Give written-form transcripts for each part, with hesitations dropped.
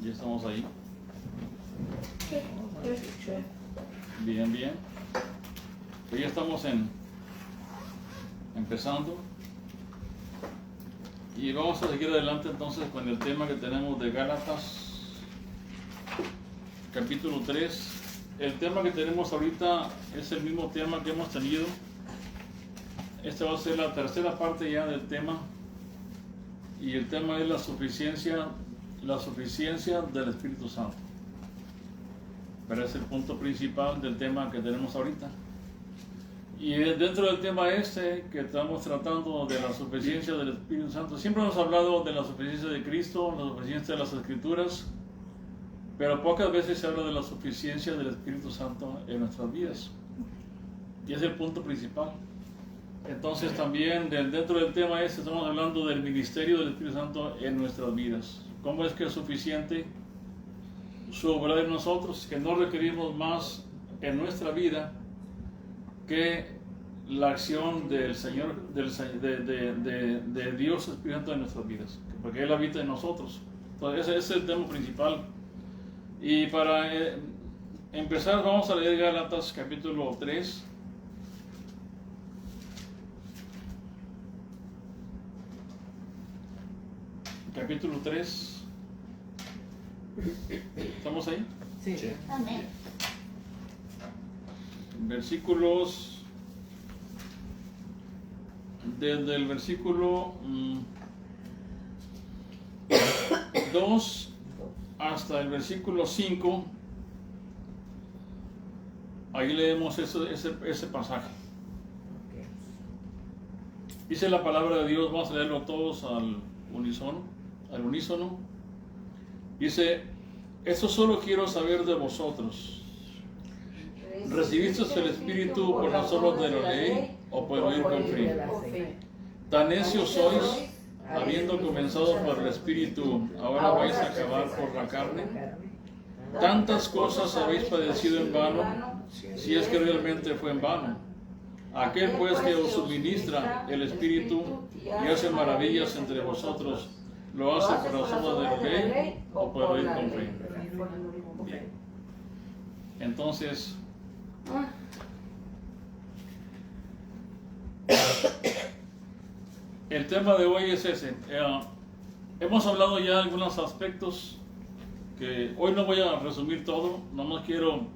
Ya estamos ahí. Bien, bien. Pues ya estamos empezando. Y vamos a seguir adelante entonces con el tema que tenemos de Gálatas, capítulo 3. El tema que tenemos ahorita es el mismo tema que hemos tenido. Esta va a ser la tercera parte ya del tema. Y el tema es la suficiencia del Espíritu Santo. Pero es el punto principal del tema que tenemos ahorita. Y dentro del tema que estamos tratando de la suficiencia del Espíritu Santo, siempre hemos hablado de la suficiencia de Cristo, la suficiencia de las Escrituras, pero pocas veces se habla de la suficiencia del Espíritu Santo en nuestras vidas. Y es el punto principal. Entonces también dentro del tema estamos hablando del ministerio del Espíritu Santo en nuestras vidas. ¿Cómo es que es suficiente su obra en nosotros? Que no requerimos más en nuestra vida que la acción del Señor, de Dios Espíritu Santo en nuestras vidas, porque Él habita en nosotros. Entonces ese es el tema principal. Y para empezar vamos a leer Gálatas capítulo 3. Capítulo 3. ¿Estamos ahí? Sí. Amén. Versículos, desde el versículo 2 hasta el versículo 5, ahí leemos ese pasaje. Dice la palabra de Dios, vamos a leerlo todos al unísono. Dice: esto solo quiero saber de vosotros. ¿Recibisteis el Espíritu por las obras de la ley o por oír con fe? Tan necios sois, habiendo comenzado por el Espíritu, ahora vais a acabar por la carne. Tantas cosas habéis padecido en vano, si es que realmente fue en vano. Aquel pues que os suministra el Espíritu y hace maravillas entre vosotros, ¿lo hace por las obras de la ley o por oír con fe? Bien. Entonces, el tema de hoy es ese. Hemos hablado ya de algunos aspectos que hoy no voy a resumir todo, nomás quiero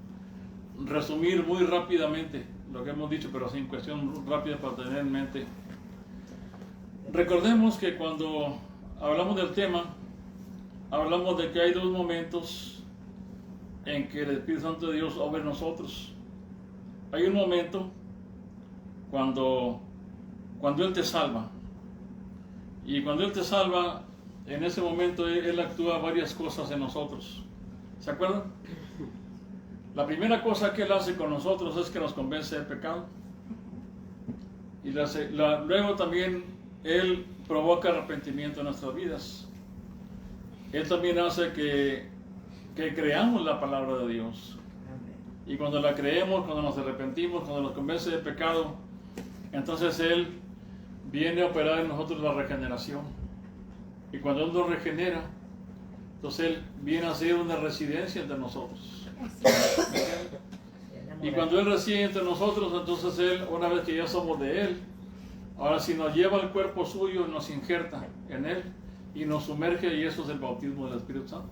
resumir muy rápidamente lo que hemos dicho, pero sin cuestión rápida para tener en mente. Recordemos que cuando hablamos del tema, hablamos de que hay dos momentos en que el Espíritu Santo de Dios obra en nosotros. Hay un momento cuando Él te salva. Y cuando Él te salva, en ese momento Él actúa varias cosas en nosotros. ¿Se acuerdan? La primera cosa que Él hace con nosotros es que nos convence del pecado. Y luego también Él provoca arrepentimiento en nuestras vidas. Él también hace que creamos la palabra de Dios. Y cuando la creemos, cuando nos arrepentimos, cuando nos convence de pecado, entonces Él viene a operar en nosotros la regeneración. Y cuando Él nos regenera, entonces Él viene a ser una residencia entre nosotros. Y cuando Él reside entre nosotros, entonces Él, una vez que ya somos de Él, ahora sí nos lleva al cuerpo suyo, nos injerta en Él y nos sumerge, y eso es el bautismo del Espíritu Santo.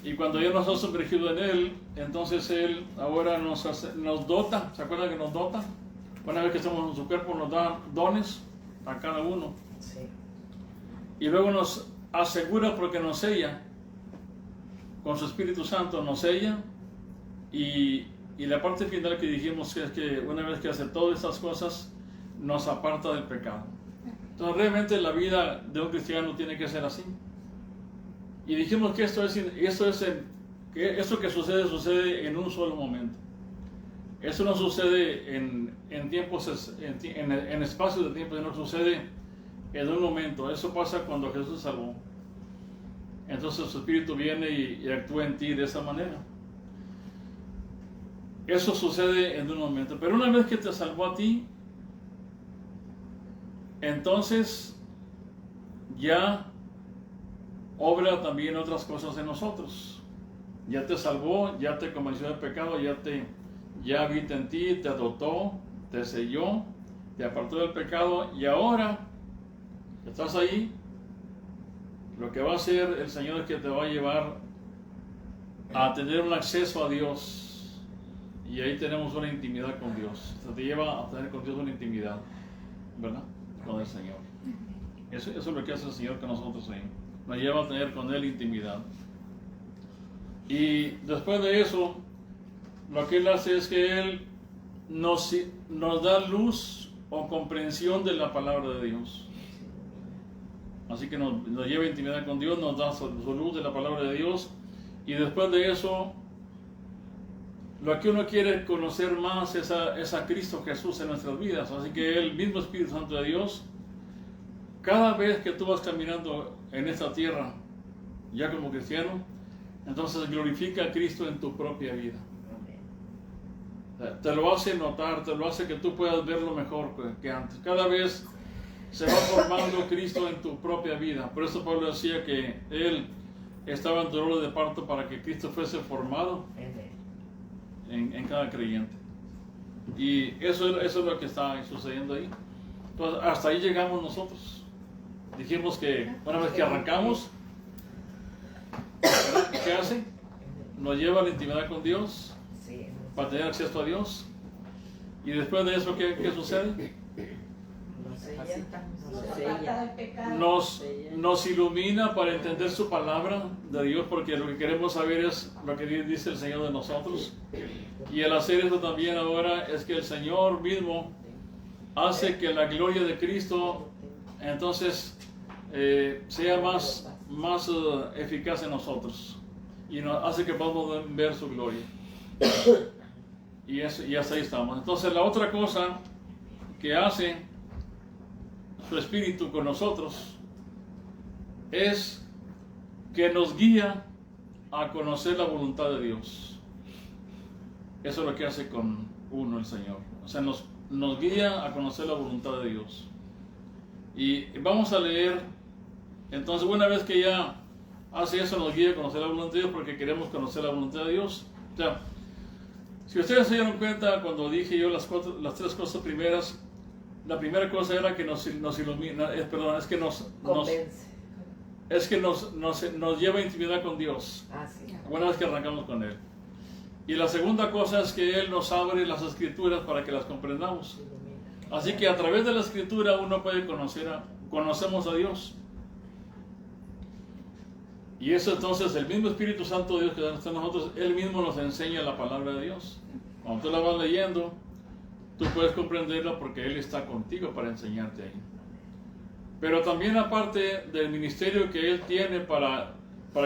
Y cuando ya nos ha sumergido en Él, entonces Él ahora nos dota. ¿Se acuerdan que nos dota? Una vez que estamos en su cuerpo, nos da dones a cada uno. Sí. Y luego nos asegura, porque nos sella con su Espíritu Santo, nos sella. Y la parte final que dijimos es que una vez que hace todas estas cosas, nos aparta del pecado. Entonces realmente la vida de un cristiano tiene que ser así. Y dijimos que esto que sucede en un solo momento. Eso no sucede en tiempos, en espacios de tiempo, no sucede en un momento. Eso pasa cuando Jesús salvó. Entonces su Espíritu viene y actúa en ti de esa manera. Eso sucede en un momento. Pero una vez que te salvó a ti, entonces ya obra también otras cosas en nosotros. Ya te salvó, ya te convenció del pecado, ya habita en ti, te adoptó, te selló, te apartó del pecado, y ahora que estás ahí, lo que va a hacer el Señor es que te va a llevar a tener un acceso a Dios, y ahí tenemos una intimidad con Dios. Te lleva a tener con Dios una intimidad, ¿verdad? Con el Señor. Eso es lo que hace el Señor con nosotros ahí. Nos lleva a tener con Él intimidad. Y después de eso, lo que Él hace es que Él nos da luz o comprensión de la palabra de Dios. Así que nos lleva a intimidad con Dios, nos da su luz de la palabra de Dios. Y después de eso, lo que uno quiere conocer más es a Cristo Jesús en nuestras vidas. Así que el mismo Espíritu Santo de Dios, cada vez que tú vas caminando en esta tierra, ya como cristiano, entonces glorifica a Cristo en tu propia vida. Te lo hace notar, te lo hace que tú puedas verlo mejor que antes. Cada vez se va formando Cristo en tu propia vida. Por eso Pablo decía que Él estaba en dolor de parto para que Cristo fuese formado en cada creyente. Y eso es lo que está sucediendo ahí. Entonces, hasta ahí llegamos nosotros. Dijimos que una vez que arrancamos, ¿qué hace? Nos lleva a la intimidad con Dios, para tener acceso a Dios. Y después de eso, ¿qué sucede? Nos ilumina para entender su palabra de Dios, porque lo que queremos saber es lo que dice el Señor de nosotros. Y al hacer eso también ahora es que el Señor mismo hace que la gloria de Cristo entonces sea más eficaz en nosotros, y nos hace que podamos ver su gloria. Y hasta ahí estamos. Entonces la otra cosa que hace su Espíritu con nosotros es que nos guía a conocer la voluntad de Dios. Eso es lo que hace con uno el Señor. O sea, nos guía a conocer la voluntad de Dios. Y vamos a leer, entonces una vez que ya hace eso, nos guía a conocer la voluntad de Dios, porque queremos conocer la voluntad de Dios. O sea, si ustedes se dieron cuenta cuando dije yo las tres cosas primeras, la primera cosa era que nos ilumina, es que nos lleva a intimidad con Dios. Una vez que arrancamos con Él. Y la segunda cosa es que Él nos abre las Escrituras para que las comprendamos. Así que a través de la Escritura uno puede conocemos a Dios. Y eso entonces, el mismo Espíritu Santo de Dios que está en nosotros, Él mismo nos enseña la palabra de Dios. Cuando tú la vas leyendo, tú puedes comprenderla porque Él está contigo para enseñarte ahí. Pero también aparte del ministerio que Él tiene para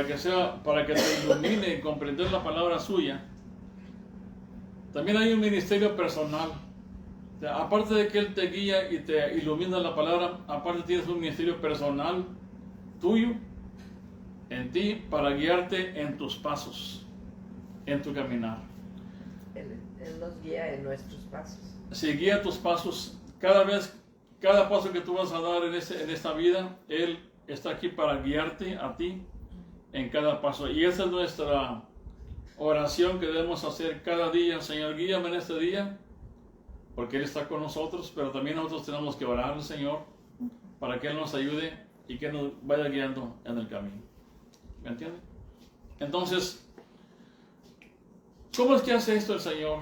que te ilumine y comprender la palabra suya, también hay un ministerio personal. O sea, aparte de que Él te guía y te ilumina la palabra, aparte tienes un ministerio personal tuyo, en ti, para guiarte en tus pasos, en tu caminar. Él nos guía en nuestros pasos. Si guía tus pasos, cada paso que tú vas a dar en esta vida, Él está aquí para guiarte a ti en cada paso. Y esa es nuestra oración que debemos hacer cada día. Señor, guíame en este día, porque Él está con nosotros, pero también nosotros tenemos que orar al Señor para que Él nos ayude y que nos vaya guiando en el camino. ¿Me entienden? Entonces, ¿cómo es que hace esto el Señor?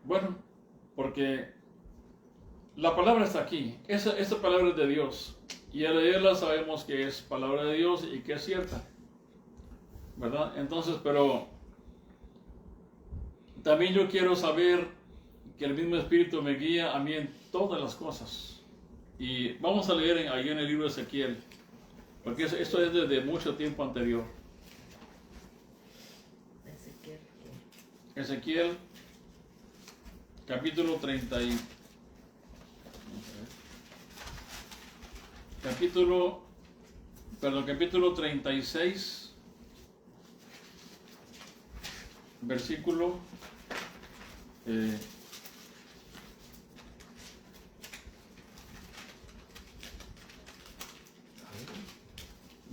Bueno, porque la palabra está aquí. Esta palabra es de Dios. Y al leerla sabemos que es palabra de Dios y que es cierta, ¿verdad? Entonces, pero también yo quiero saber que el mismo Espíritu me guía a mí en todas las cosas. Y vamos a leer ahí en el libro de Ezequiel, porque esto es desde mucho tiempo anterior. Ezequiel, capítulo 30 capítulo 36, versículo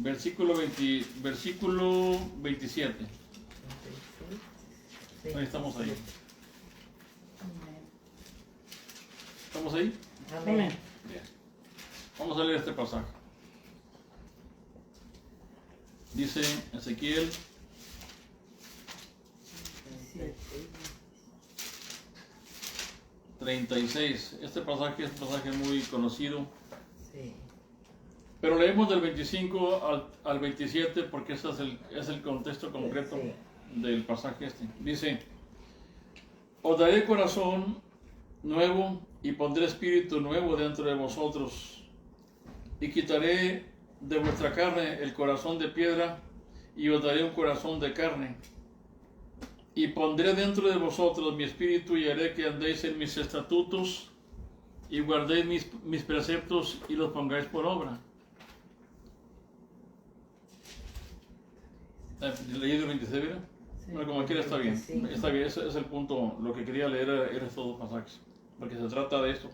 versículo 27. Ahí estamos ahí. ¿Estamos ahí? Amén. Bien. Vamos a leer este pasaje. Dice Ezequiel 36. Este pasaje es un pasaje muy conocido. Sí. Pero leemos del 25 al 27 porque ese es el contexto concreto del pasaje este. Dice: os daré corazón nuevo y pondré espíritu nuevo dentro de vosotros, y quitaré de vuestra carne el corazón de piedra y os daré un corazón de carne, y pondré dentro de vosotros mi espíritu y haré que andéis en mis estatutos y guardéis mis preceptos y los pongáis por obra. ¿Leí el 26, ¿verdad? Sí. Bueno, como quiera está bien. Sí. Está bien, ese es el punto. Lo que quería leer era estos dos pasajes, porque se trata de esto.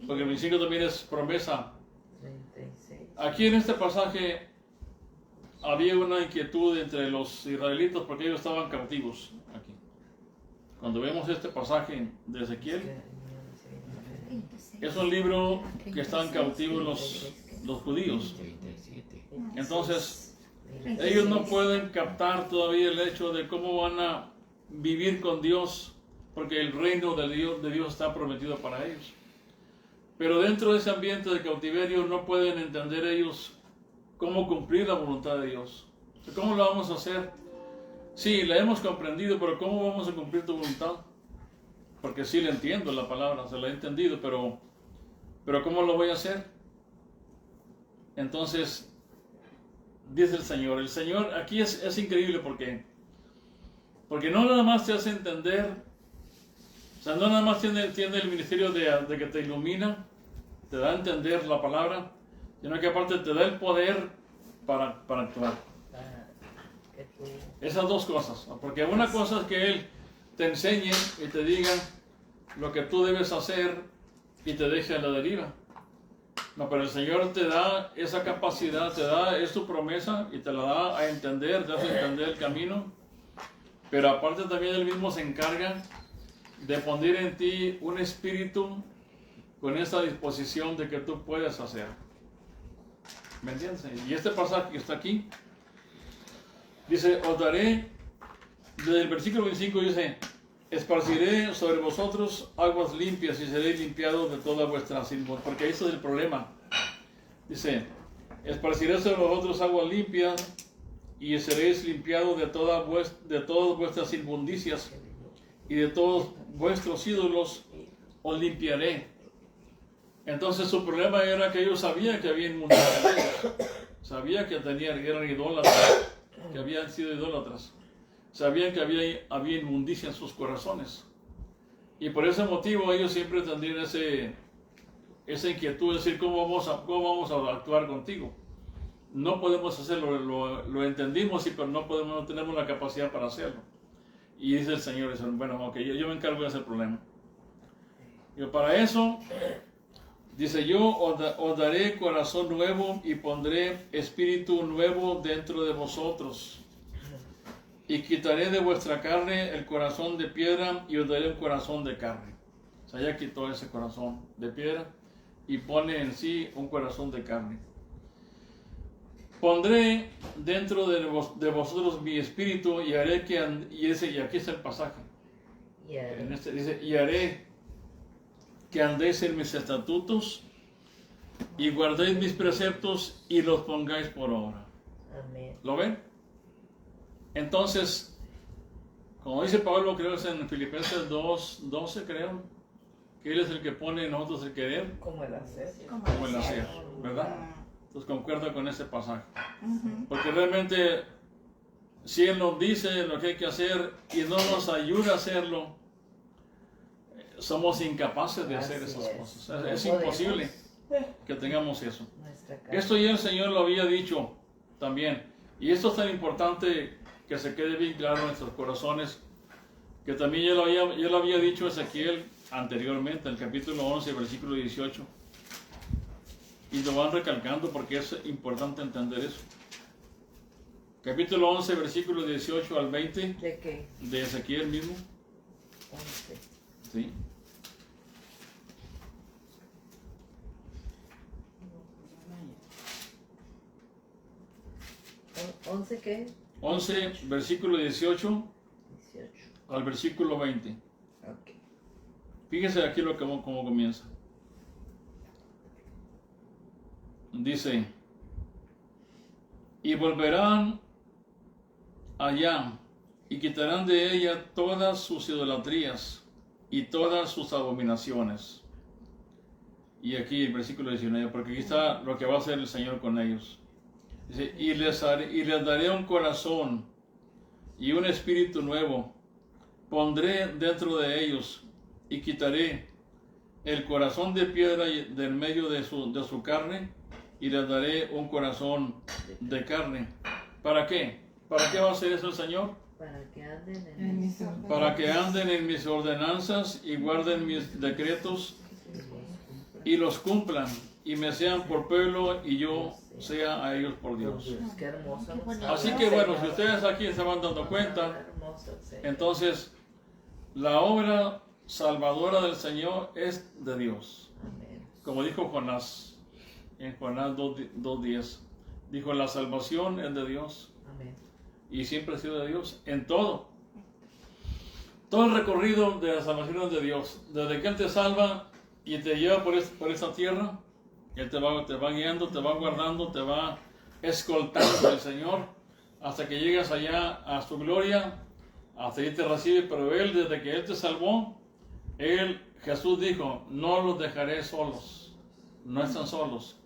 Porque el 25 también es promesa. 36. Aquí en este pasaje había una inquietud entre los israelitas porque ellos estaban cautivos aquí. Cuando vemos este pasaje de Ezequiel, es un libro que están cautivos los judíos. Entonces, ellos no pueden captar todavía el hecho de cómo van a vivir con Dios, porque el reino de Dios está prometido para ellos. Pero dentro de ese ambiente de cautiverio no pueden entender ellos cómo cumplir la voluntad de Dios. ¿Cómo lo vamos a hacer? Sí, la hemos comprendido, pero ¿cómo vamos a cumplir tu voluntad? Porque sí le entiendo la palabra, se la he entendido, pero ¿cómo lo voy a hacer? Entonces, dice el Señor aquí es increíble porque no nada más te hace entender, o sea, no nada más tiene el ministerio de que te ilumina, te da a entender la palabra, sino que aparte te da el poder para actuar. Esas dos cosas, porque una cosa es que Él te enseñe y te diga lo que tú debes hacer y te deje a la deriva. No, pero el Señor te da esa capacidad, es tu promesa y te la da a entender, te hace entender el camino. Pero aparte también Él mismo se encarga de poner en ti un espíritu con esa disposición de que tú puedes hacer. ¿Me entiendes? Y este pasaje que está aquí dice: os daré, desde el versículo 25 dice: esparciré sobre vosotros aguas limpias y seréis limpiados de toda vuestra inmundicia. Porque eso es el problema. Dice: esparciré sobre vosotros aguas limpias y seréis limpiados de todas vuestras inmundicias, y de todos vuestros ídolos os limpiaré. Entonces su problema era que ellos sabían que había inmundicia, sabían que eran idólatras, que habían sido idólatras. Sabían que había inmundicia en sus corazones. Y por ese motivo ellos siempre tendrían esa inquietud de decir: ¿cómo vamos a actuar contigo? No podemos hacerlo, lo entendimos, pero no tenemos la capacidad para hacerlo. Y dice el Señor: bueno, ok, yo me encargo de ese problema. Y para eso, dice: yo os daré corazón nuevo y pondré espíritu nuevo dentro de vosotros. Y quitaré de vuestra carne el corazón de piedra y os daré un corazón de carne. O sea, ya quitó ese corazón de piedra y pone en sí un corazón de carne. Pondré dentro de vosotros mi espíritu y haré y aquí está el pasaje. Dice: y haré que andéis en mis estatutos y guardéis mis preceptos y los pongáis por obra. Amén. ¿Lo ven? Entonces, como dice Pablo, creo que es en Filipenses 2:12, creo, que Él es el que pone en nosotros el querer Como el hacer. como el hacer, ¿verdad? Entonces concuerda con ese pasaje. Porque realmente, si Él nos dice lo que hay que hacer y no nos ayuda a hacerlo, somos incapaces de hacer esas cosas. Es imposible que tengamos eso. Esto ya el Señor lo había dicho también. Y esto es tan importante que se quede bien claro en nuestros corazones, que también ya lo había dicho Ezequiel anteriormente, en el capítulo 11, versículo 18. Y lo van recalcando porque es importante entender eso. Capítulo 11, versículos 18 al 20 ¿De qué? de Ezequiel mismo. 11. ¿Sí? ¿11 qué? 11, versículo 18 18. al versículo 20. Ok. Fíjese aquí cómo comienza. Dice, y volverán allá y quitarán de ella todas sus idolatrías y todas sus abominaciones. Y aquí el versículo 19, porque aquí está lo que va a hacer el Señor con ellos. Dice, y les daré un corazón y un espíritu nuevo. Pondré dentro de ellos y quitaré el corazón de piedra del medio de su carne y les daré un corazón de carne. ¿Para qué? ¿Para qué va a hacer eso el Señor? Para que anden en mis mis Para que anden en mis ordenanzas y guarden mis decretos y los cumplan y me sean por pueblo y yo sea a ellos por Dios. Qué hermoso. Así que bueno, si ustedes aquí se van dando cuenta, entonces la obra salvadora del Señor es de Dios. Amén. Como dijo Jonás en Jonás 2:10, dijo, la salvación es de Dios Amén. y siempre ha sido de Dios en todo. Todo el recorrido de la salvación es de Dios. Desde que Él te salva y te lleva por esta tierra, Él te va guiando, te va guardando, te va escoltando el Señor hasta que llegas allá a su gloria, hasta ahí te recibe. Pero Él, desde que Él te salvó, Jesús dijo, no los dejaré solos, no están solos,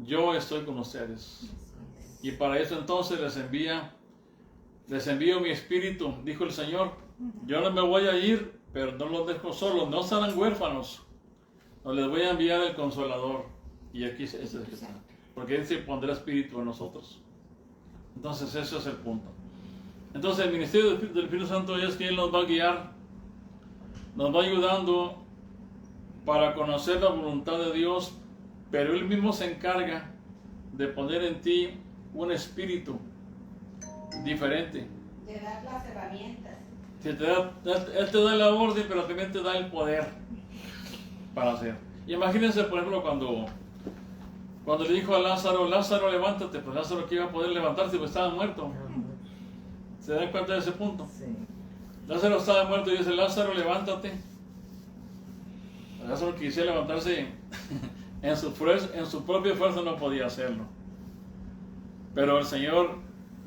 yo estoy con ustedes. Y para eso entonces les envío mi espíritu, dijo el Señor. Yo no me voy a ir, pero no los dejo solos, no serán huérfanos. No les voy a enviar el Consolador. Y aquí es el que está. Porque Él se pondrá espíritu en nosotros. Entonces ese es el punto. Entonces el ministerio del Espíritu Santo es que Él nos va a guiar, nos va ayudando para conocer la voluntad de Dios, pero Él mismo se encarga de poner en ti un espíritu diferente. De dar las herramientas. Él te da la orden, pero también te da el poder para hacer. Y imagínense, por ejemplo, cuando le dijo a Lázaro, Lázaro, levántate, pues Lázaro que iba a poder levantarse, pues estaba muerto. ¿Se dan cuenta de ese punto? Sí. Lázaro estaba muerto y dice, Lázaro, levántate. Lázaro quisiera levantarse en su propia fuerza, no podía hacerlo. Pero el Señor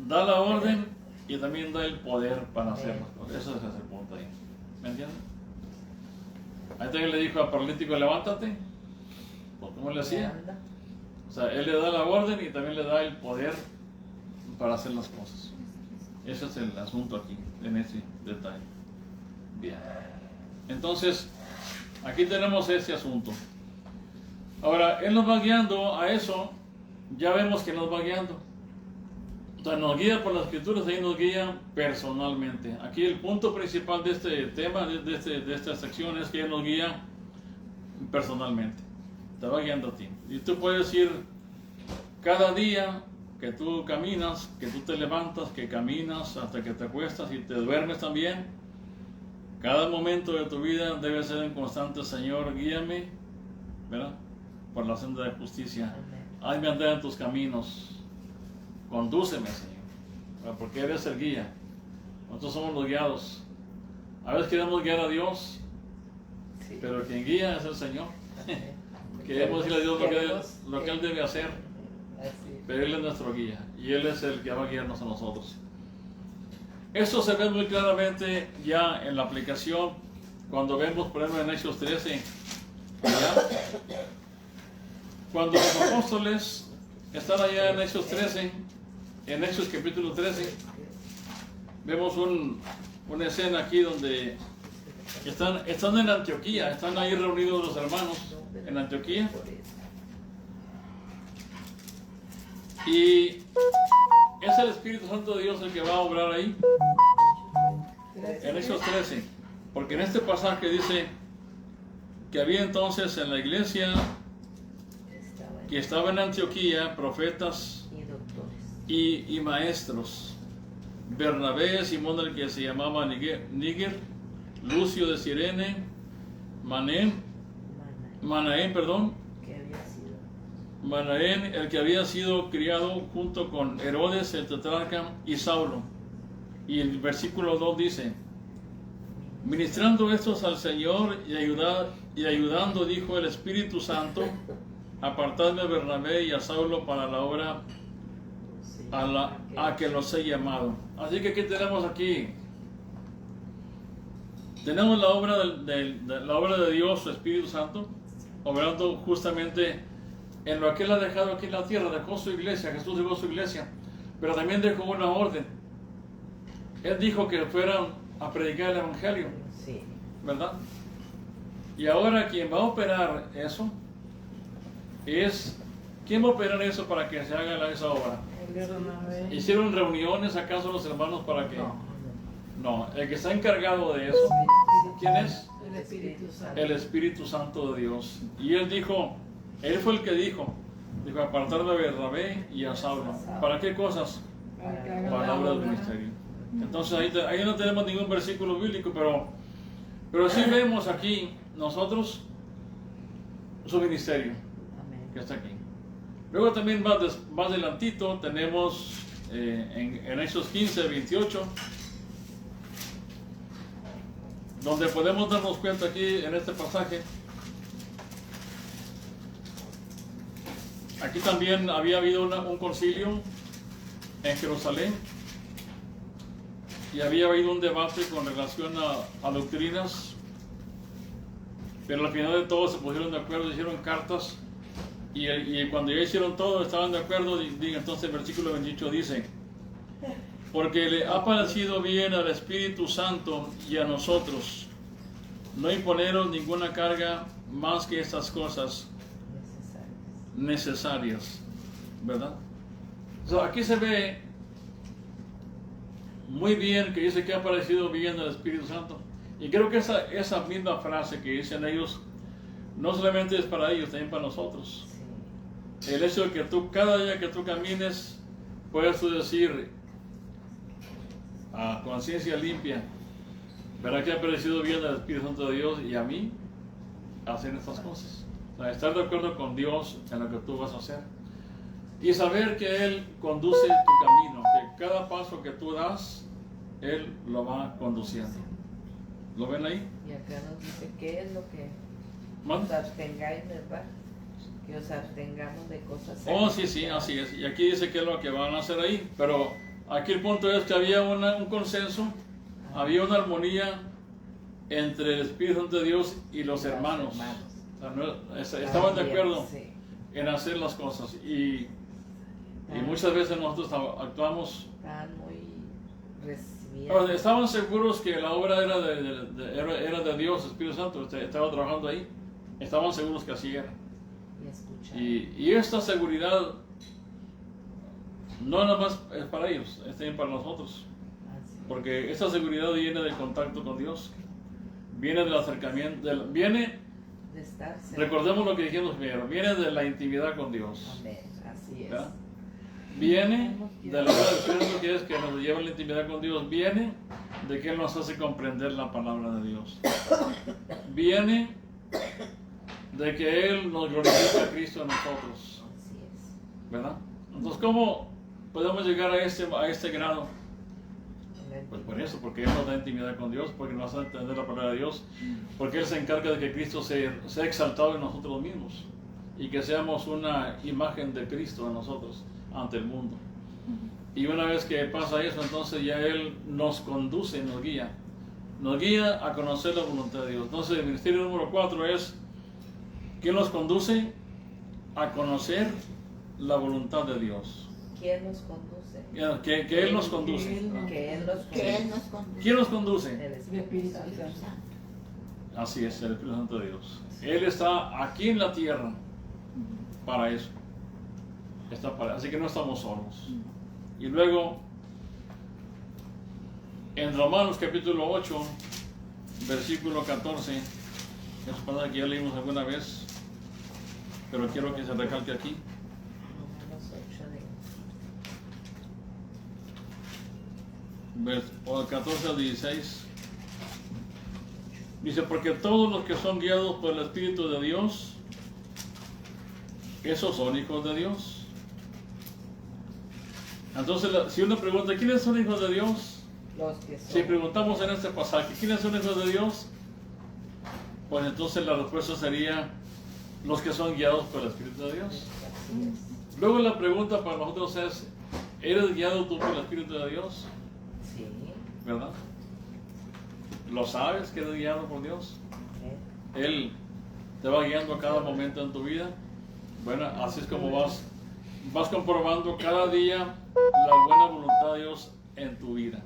da la orden y también da el poder para hacerlo. Eso es el punto ahí. ¿Me entienden? Ahí también le dijo al paralítico, levántate. Pues, ¿cómo le hacía? O sea, Él le da la orden y también le da el poder para hacer las cosas. Ese es el asunto aquí, en ese detalle. Bien. Entonces, aquí tenemos ese asunto. Ahora, Él nos va guiando a eso. Ya vemos que nos va guiando. O sea, nos guía por las Escrituras, ahí nos guía personalmente. Aquí el punto principal de este tema, de esta sección, es que Él nos guía personalmente. Te va guiando a ti. Y tú puedes ir cada día que tú caminas, que tú te levantas, que caminas hasta que te acuestas y te duermes también. Cada momento de tu vida debe ser en constante, Señor, guíame, ¿verdad? Por la senda de justicia. Hazme andar en tus caminos. Condúceme, Señor, porque eres el guía. Nosotros somos los guiados. A veces queremos guiar a Dios, Sí. pero quien guía es el Señor. Queremos decirle a Dios lo que Él debe hacer, Así. pero Él es nuestro guía y Él es el que va a guiarnos a nosotros. Esto se ve muy claramente ya en la aplicación cuando vemos, por ejemplo, en Hechos 13, ¿ya? Cuando los apóstoles están allá en Hechos 13, en Hechos capítulo 13, vemos una escena aquí donde están en Antioquía, están ahí reunidos los hermanos en Antioquía. Y es el Espíritu Santo de Dios el que va a obrar ahí, en Hechos 13. Porque en este pasaje dice que había entonces en la iglesia que estaba en Antioquía profetas Y doctores. y maestros. Bernabé, Simón el que se llamaba Níger, Lucio de Cirene, Manaén, que había sido Manaén, el que había sido criado junto con Herodes el tetrarca y Saulo. Y el versículo 2 dice: ministrando estos al Señor y ayudando, dijo el Espíritu Santo, apartadme a Bernabé y a Saulo para la obra sí, a que los he llamado. Así que ¿qué tenemos aquí? Tenemos la obra la obra de Dios, su Espíritu Santo, obrando justamente en lo que Él ha dejado aquí en la tierra. Dejó su iglesia, Jesús dejó su iglesia, pero también dejó una orden. Él dijo que fueran a predicar el Evangelio, sí, ¿verdad? Y ahora quien va a operar eso es... ¿Quién va a operar eso para que se haga esa obra? ¿Hicieron reuniones acaso los hermanos para que...? No, el que está encargado de eso, ¿quién es? El Espíritu Santo. El Espíritu Santo de Dios. Y Él dijo, Él fue el que dijo, apartarme a Bernabé y a Saulo. ¿Para qué cosas? Para la obra del ministerio. Entonces ahí no tenemos ningún versículo bíblico, pero sí vemos aquí nosotros su ministerio que está aquí. Luego también más adelantito tenemos en Hechos 15, 28, donde podemos darnos cuenta aquí en este pasaje. Aquí también había habido un concilio en Jerusalén y había habido un debate con relación a doctrinas, pero al final de todo se pusieron de acuerdo, hicieron cartas y cuando ya hicieron todo estaban de acuerdo. Entonces el versículo 28 dice: porque le ha parecido bien al Espíritu Santo y a nosotros no imponeros ninguna carga más que estas cosas necesarias, ¿verdad? Aquí se ve muy bien que dice que ha parecido bien al Espíritu Santo, y creo que esa misma frase que dicen ellos no solamente es para ellos, también para nosotros. El hecho de que tú, cada día que tú camines, puedas tú decir a conciencia limpia: ¿verdad que ha parecido bien al Espíritu Santo de Dios y a mí hacer estas cosas? O sea, estar de acuerdo con Dios en lo que tú vas a hacer y saber que Él conduce tu camino, que cada paso que tú das, Él lo va conduciendo. ¿Lo ven ahí? Y acá nos dice qué es lo que ¿Man? os abstengáis, ¿verdad? Que os abstengamos de cosas. Oh, sí, así es. Y aquí dice qué es lo que van a hacer ahí. Pero aquí el punto es que había un consenso, había una armonía entre el Espíritu Santo de Dios y los hermanos. O sea, estaban de acuerdo en hacer las cosas. Y muchas veces nosotros actuamos. Estaban muy recibiendo. Estaban seguros que la obra era de Dios, Espíritu Santo. Estaba trabajando ahí. Estaban seguros que así era. Y esta seguridad no nada más es para ellos, es también para nosotros. Porque esta seguridad viene del contacto con Dios, viene del acercamiento, viene, de estar cerca. Recordemos lo que dijimos primero, viene de la intimidad con Dios. Amén, así es. ¿Verdad? Viene de la obra del Espíritu, que es que nos lleva a la intimidad con Dios. Viene de que Él nos hace comprender la palabra de Dios. Viene de que Él nos glorifica a Cristo en nosotros. Así es. ¿Verdad? Entonces, ¿cómo podemos llegar a este grado? Pues por eso, porque Él nos da intimidad con Dios, porque nos hace entender la palabra de Dios, porque Él se encarga de que Cristo sea exaltado en nosotros mismos y que seamos una imagen de Cristo en nosotros ante el mundo. Y una vez que pasa eso, entonces ya Él nos conduce, nos guía a conocer la voluntad de Dios. Entonces el ministerio número 4 es: ¿quién nos conduce a conocer la voluntad de Dios? ¿Quién nos conduce? Que Él nos conduce. Que Él nos conduce. ¿Quién nos conduce? El Espíritu Santo. Así es, el Espíritu Santo de Dios. Él está aquí en la tierra para eso. Así que no estamos solos. Y luego, en Romanos capítulo 8, versículo 14, es palabra que ya leímos alguna vez, pero quiero que se recalque aquí. Romanos 8 14 al 16. Dice, porque todos los que son guiados por el Espíritu de Dios, esos son hijos de Dios. Entonces, si uno pregunta, ¿quiénes son hijos de Dios? Los que son. Si preguntamos en este pasaje, ¿quiénes son hijos de Dios? Pues entonces la respuesta sería, los que son guiados por el Espíritu de Dios. Así es. Luego la pregunta para nosotros es, ¿eres guiado tú por el Espíritu de Dios? Sí. ¿Verdad? ¿Lo sabes que eres guiado por Dios? ¿Eh? Él te va guiando a cada momento en tu vida. Bueno, así es como vas comprobando cada día la buena voluntad de Dios en tu vida.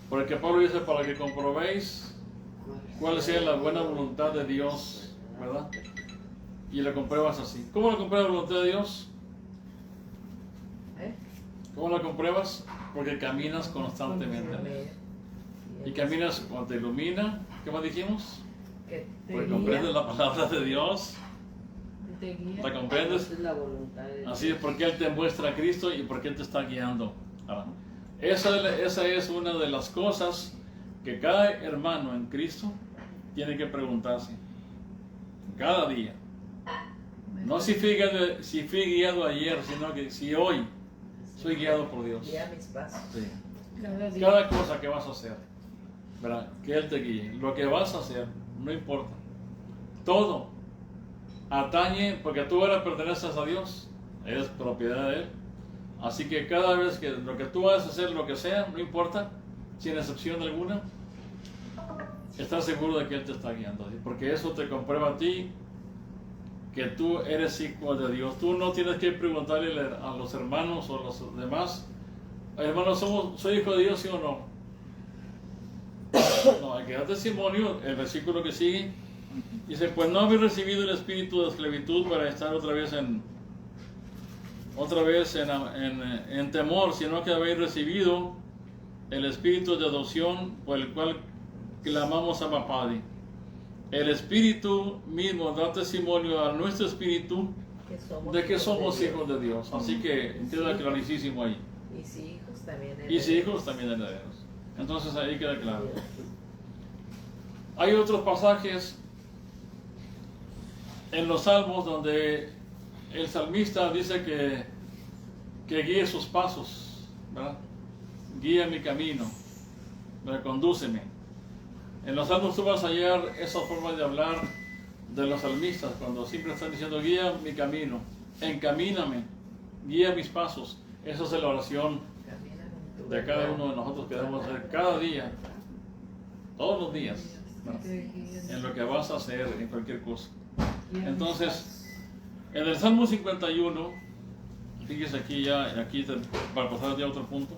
Porque Pablo dice, para que comprobéis cuál sea la buena voluntad de Dios, ¿verdad? Y la compruebas así. ¿Cómo la compruebas la voluntad de Dios? ¿Eh? ¿Cómo la compruebas? Porque caminas constantemente. Y caminas cuando te ilumina. ¿Qué más dijimos? Que Pues comprendes la palabra de Dios. Te guía. ¿La comprendes? Esa es la voluntad de Dios. Así es, porque Él te muestra a Cristo y porque Él te está guiando. Ahora, esa es una de las cosas que cada hermano en Cristo tiene que preguntarse. Cada día. No si fui guiado ayer, sino que si hoy soy guiado por Dios. guía mis pasos. Sí. Cada día. Cada cosa que vas a hacer, ¿verdad? Que Él te guíe. Lo que vas a hacer, no importa. Todo atañe, porque tú ahora perteneces a Dios, eres propiedad de Él. Así que cada vez que lo que tú vas a hacer, lo que sea, no importa, sin excepción alguna, estás seguro de que Él te está guiando. ¿Sí? Porque eso te comprueba a ti que tú eres hijo de Dios. Tú no tienes que preguntarle a los hermanos o a los demás, hermanos, ¿soy hijo de Dios, sí o no? No, hay que dar testimonio. El versículo que sigue dice, pues no habéis recibido el espíritu de esclavitud para estar otra vez en temor, sino que habéis recibido el espíritu de adopción por el cual clamamos a Padre. El espíritu mismo da testimonio a nuestro espíritu de que somos hijos de Dios. Así que queda clarísimo ahí. Y si hijos también Y si hijos también herederos. Entonces ahí queda claro. Hay otros pasajes en los Salmos donde el salmista dice que guíe sus pasos, ¿verdad? Guía mi camino, condúceme. En los Salmos tú vas a hallar esa forma de hablar de los salmistas, cuando siempre están diciendo, guía mi camino, encamíname, guía mis pasos. Esa es la oración de cada uno de nosotros que debemos hacer cada día, todos los días, ¿no? En lo que vas a hacer, en cualquier cosa. Entonces, en el Salmo 51, fíjese aquí para pasar ya a otro punto.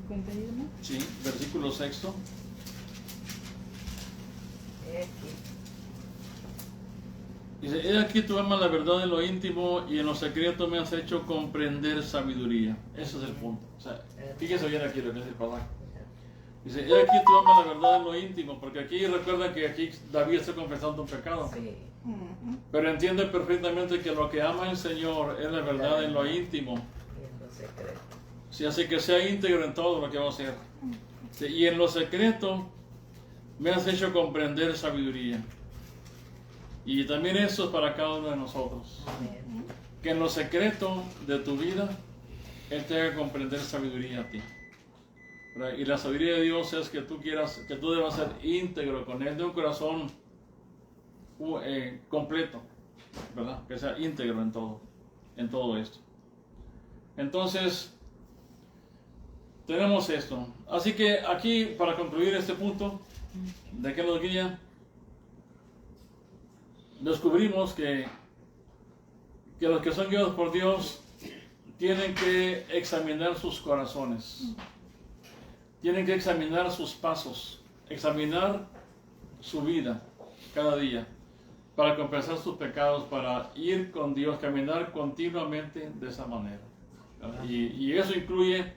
¿51? Sí, versículo 6. Dice, he aquí tú amas la verdad en lo íntimo y en lo secreto me has hecho comprender sabiduría. Ese es el punto. O sea, fíjese bien aquí lo que es el pasaje. Dice, he aquí tú amas la verdad en lo íntimo, porque aquí recuerda que aquí David está confesando un pecado. Sí. Pero entiende perfectamente que lo que ama el Señor es la verdad en lo íntimo. Y en lo secreto. Sí, así que sea íntegro en todo lo que va a hacer. Sí, y en lo secreto me has hecho comprender sabiduría. Y también eso es para cada uno de nosotros. Amén. Que en lo secreto de tu vida, Él te haga comprender sabiduría a ti. ¿Verdad? Y la sabiduría de Dios es que tú debas ser íntegro con Él, de un corazón completo, ¿verdad? Que sea íntegro en todo esto. Entonces, tenemos esto. Así que aquí, para concluir este punto, de que nos guía, descubrimos que los que son guiados por Dios tienen que examinar sus corazones, tienen que examinar sus pasos, examinar su vida cada día para compensar sus pecados, para ir con Dios, caminar continuamente de esa manera. Y eso incluye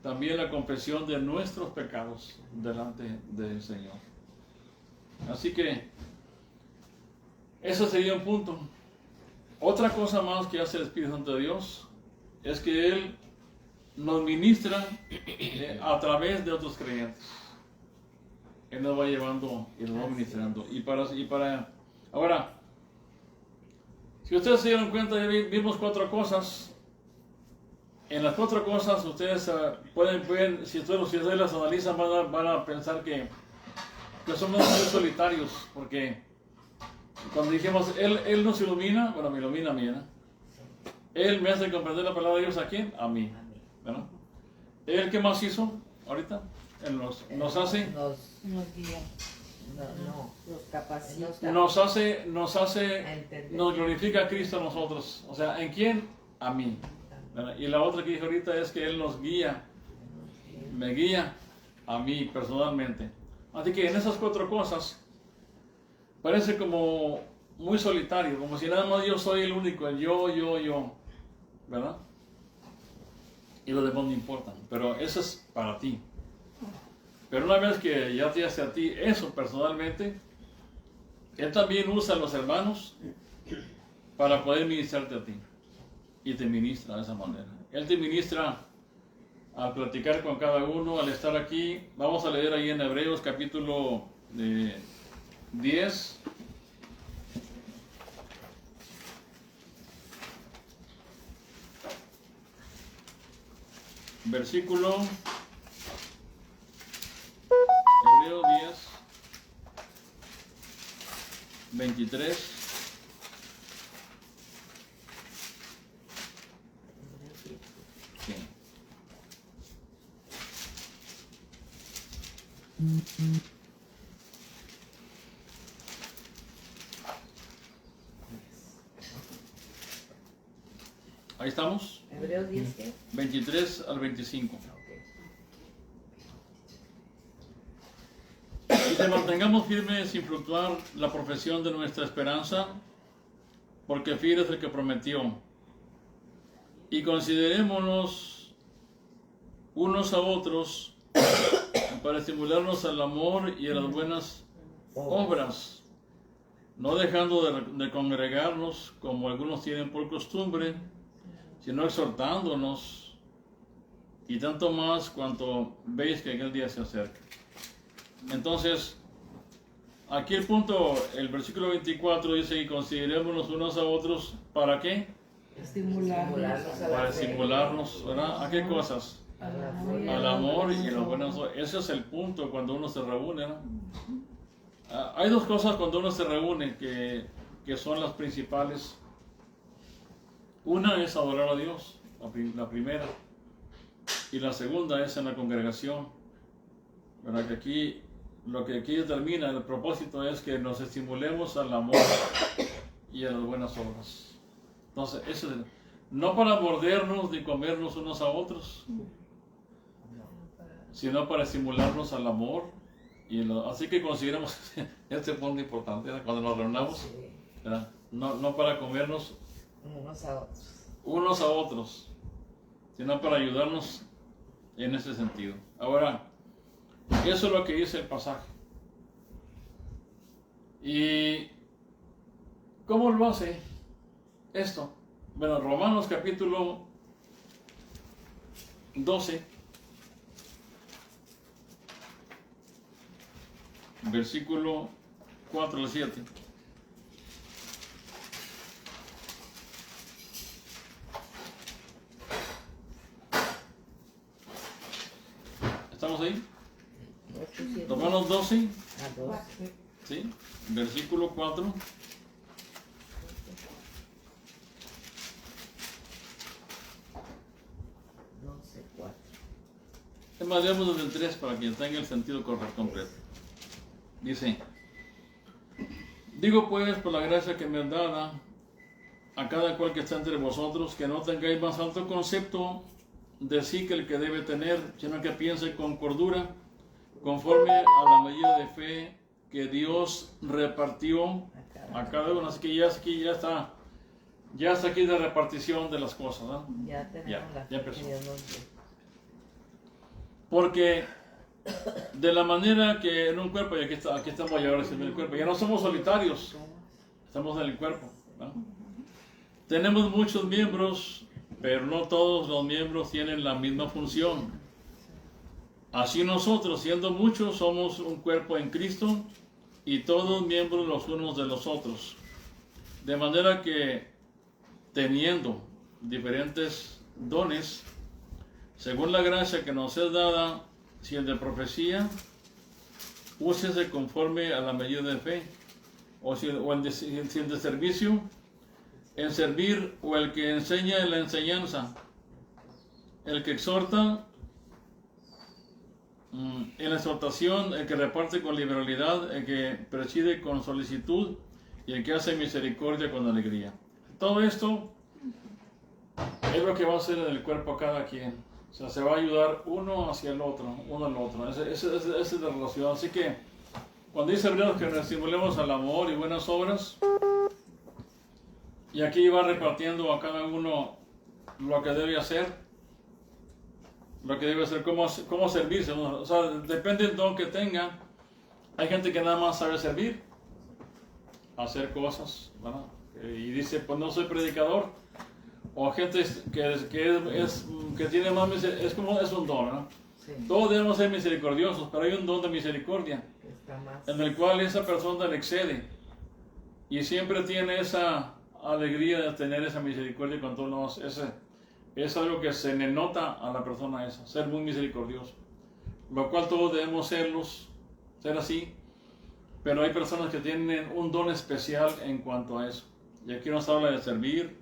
también la confesión de nuestros pecados delante del Señor. Así que ese sería un punto. Otra cosa más que hace el Espíritu Santo de Dios es que Él nos ministra a través de otros creyentes. Él nos va llevando y nos va ministrando. Ahora, si ustedes se dieron cuenta, ya vimos 4 cosas. En las 4 cosas ustedes pueden ver, si ustedes las analizan, van a pensar que somos muy solitarios, porque cuando dijimos, Él nos ilumina, bueno, me ilumina a mí, ¿no? Él me hace comprender la palabra de Dios, ¿a quién? A mí, ¿verdad? ¿Él qué más hizo ahorita? Él nos hace... Nos guía. Nos capacita. Nos glorifica a Cristo a nosotros. O sea, ¿en quién? A mí. ¿Verdad? Y la otra que dije ahorita es que Él nos guía, me guía a mí personalmente. Así que en esas 4 cosas parece como muy solitario, como si nada más yo soy el único, el yo, ¿verdad? Y los demás no importan, pero eso es para ti. Pero una vez que ya te hace a ti eso personalmente, Él también usa a los hermanos para poder ministrarte a ti. Y te ministra de esa manera. Él te ministra al platicar con cada uno, al estar aquí. Vamos a leer ahí en Hebreos capítulo 10. Versículo Hebreos 10, 23. Sí. Ahí estamos. Hebreos 10, ¿qué? 23 al 25. Ok. Y que mantengamos firme sin fluctuar la profesión de nuestra esperanza, porque fiel es el que prometió. Y considerémonos unos a otros para estimularnos al amor y a las buenas obras, no dejando de congregarnos como algunos tienen por costumbre, sino exhortándonos, y tanto más cuanto veis que aquel día se acerca. Entonces, aquí el punto, el versículo 24 dice, y considerémonos unos a otros, ¿para qué? Estimularnos. Para estimularnos, ¿verdad? ¿A qué cosas? Al amor y a las buenas obras. Ese es el punto cuando uno se reúne, ¿no? Hay 2 cosas cuando uno se reúne que son las principales. Una es adorar a Dios, la primera, y la segunda es en la congregación. ¿Verdad? Que aquí, lo que aquí determina el propósito es que nos estimulemos al amor y a las buenas obras. Entonces, eso es, no para mordernos ni comernos unos a otros, sino para estimularnos al amor. Así que consideramos este punto importante, ¿verdad? Cuando nos reunamos, ¿verdad? No para comernos unos a otros, sino para ayudarnos en ese sentido. Ahora, eso es lo que dice el pasaje. ¿Y cómo lo hace esto? Bueno, Romanos capítulo 12, versículo 4 al 7. ¿Estamos ahí? Romanos 12, ¿sí? Versículo 4. Es más, leemos desde el 3 para que tenga el sentido correcto completo. Dice, digo pues por la gracia que me es dada a cada cual que está entre vosotros, que no tengáis más alto concepto de sí que el que debe tener, sino que piense con cordura, conforme a la medida de fe que Dios repartió a cada uno. Así que ya está aquí la repartición de las cosas, ¿no? Ya tenemos ya empezó. Dios nos dio. Porque De la manera que en un cuerpo, y aquí estamos ya ahora en el cuerpo, ya no somos solitarios, estamos en el cuerpo, ¿no? Tenemos muchos miembros, pero no todos los miembros tienen la misma función. Así nosotros, siendo muchos, somos un cuerpo en Cristo y todos miembros los unos de los otros. De manera que, teniendo diferentes dones, según la gracia que nos es dada, si el de profecía, úsese conforme a la medida de fe, si el de servicio, en servir, o el que enseña en la enseñanza, el que exhorta en la exhortación, el que reparte con liberalidad, el que preside con solicitud y el que hace misericordia con alegría. Todo esto es lo que va a hacer en el cuerpo cada quien. O sea, se va a ayudar uno hacia el otro, uno al otro. Esa es la relación. Así que cuando dice Hebreos que nos estimulemos al amor y buenas obras, y aquí va repartiendo a cada uno lo que debe hacer, cómo servirse, ¿no? O sea, depende del don que tenga. Hay gente que nada más sabe servir, hacer cosas, ¿verdad? Y dice, pues no soy predicador. O gente que tiene más, es un don, ¿no? Sí. Todos debemos ser misericordiosos, pero hay un don de misericordia Está más. en el cual esa persona le excede y siempre tiene esa alegría de tener esa misericordia con todos los. Es algo que se le nota a la persona esa, ser muy misericordioso, lo cual todos debemos ser así, pero hay personas que tienen un don especial en cuanto a eso. Y aquí nos habla de servir,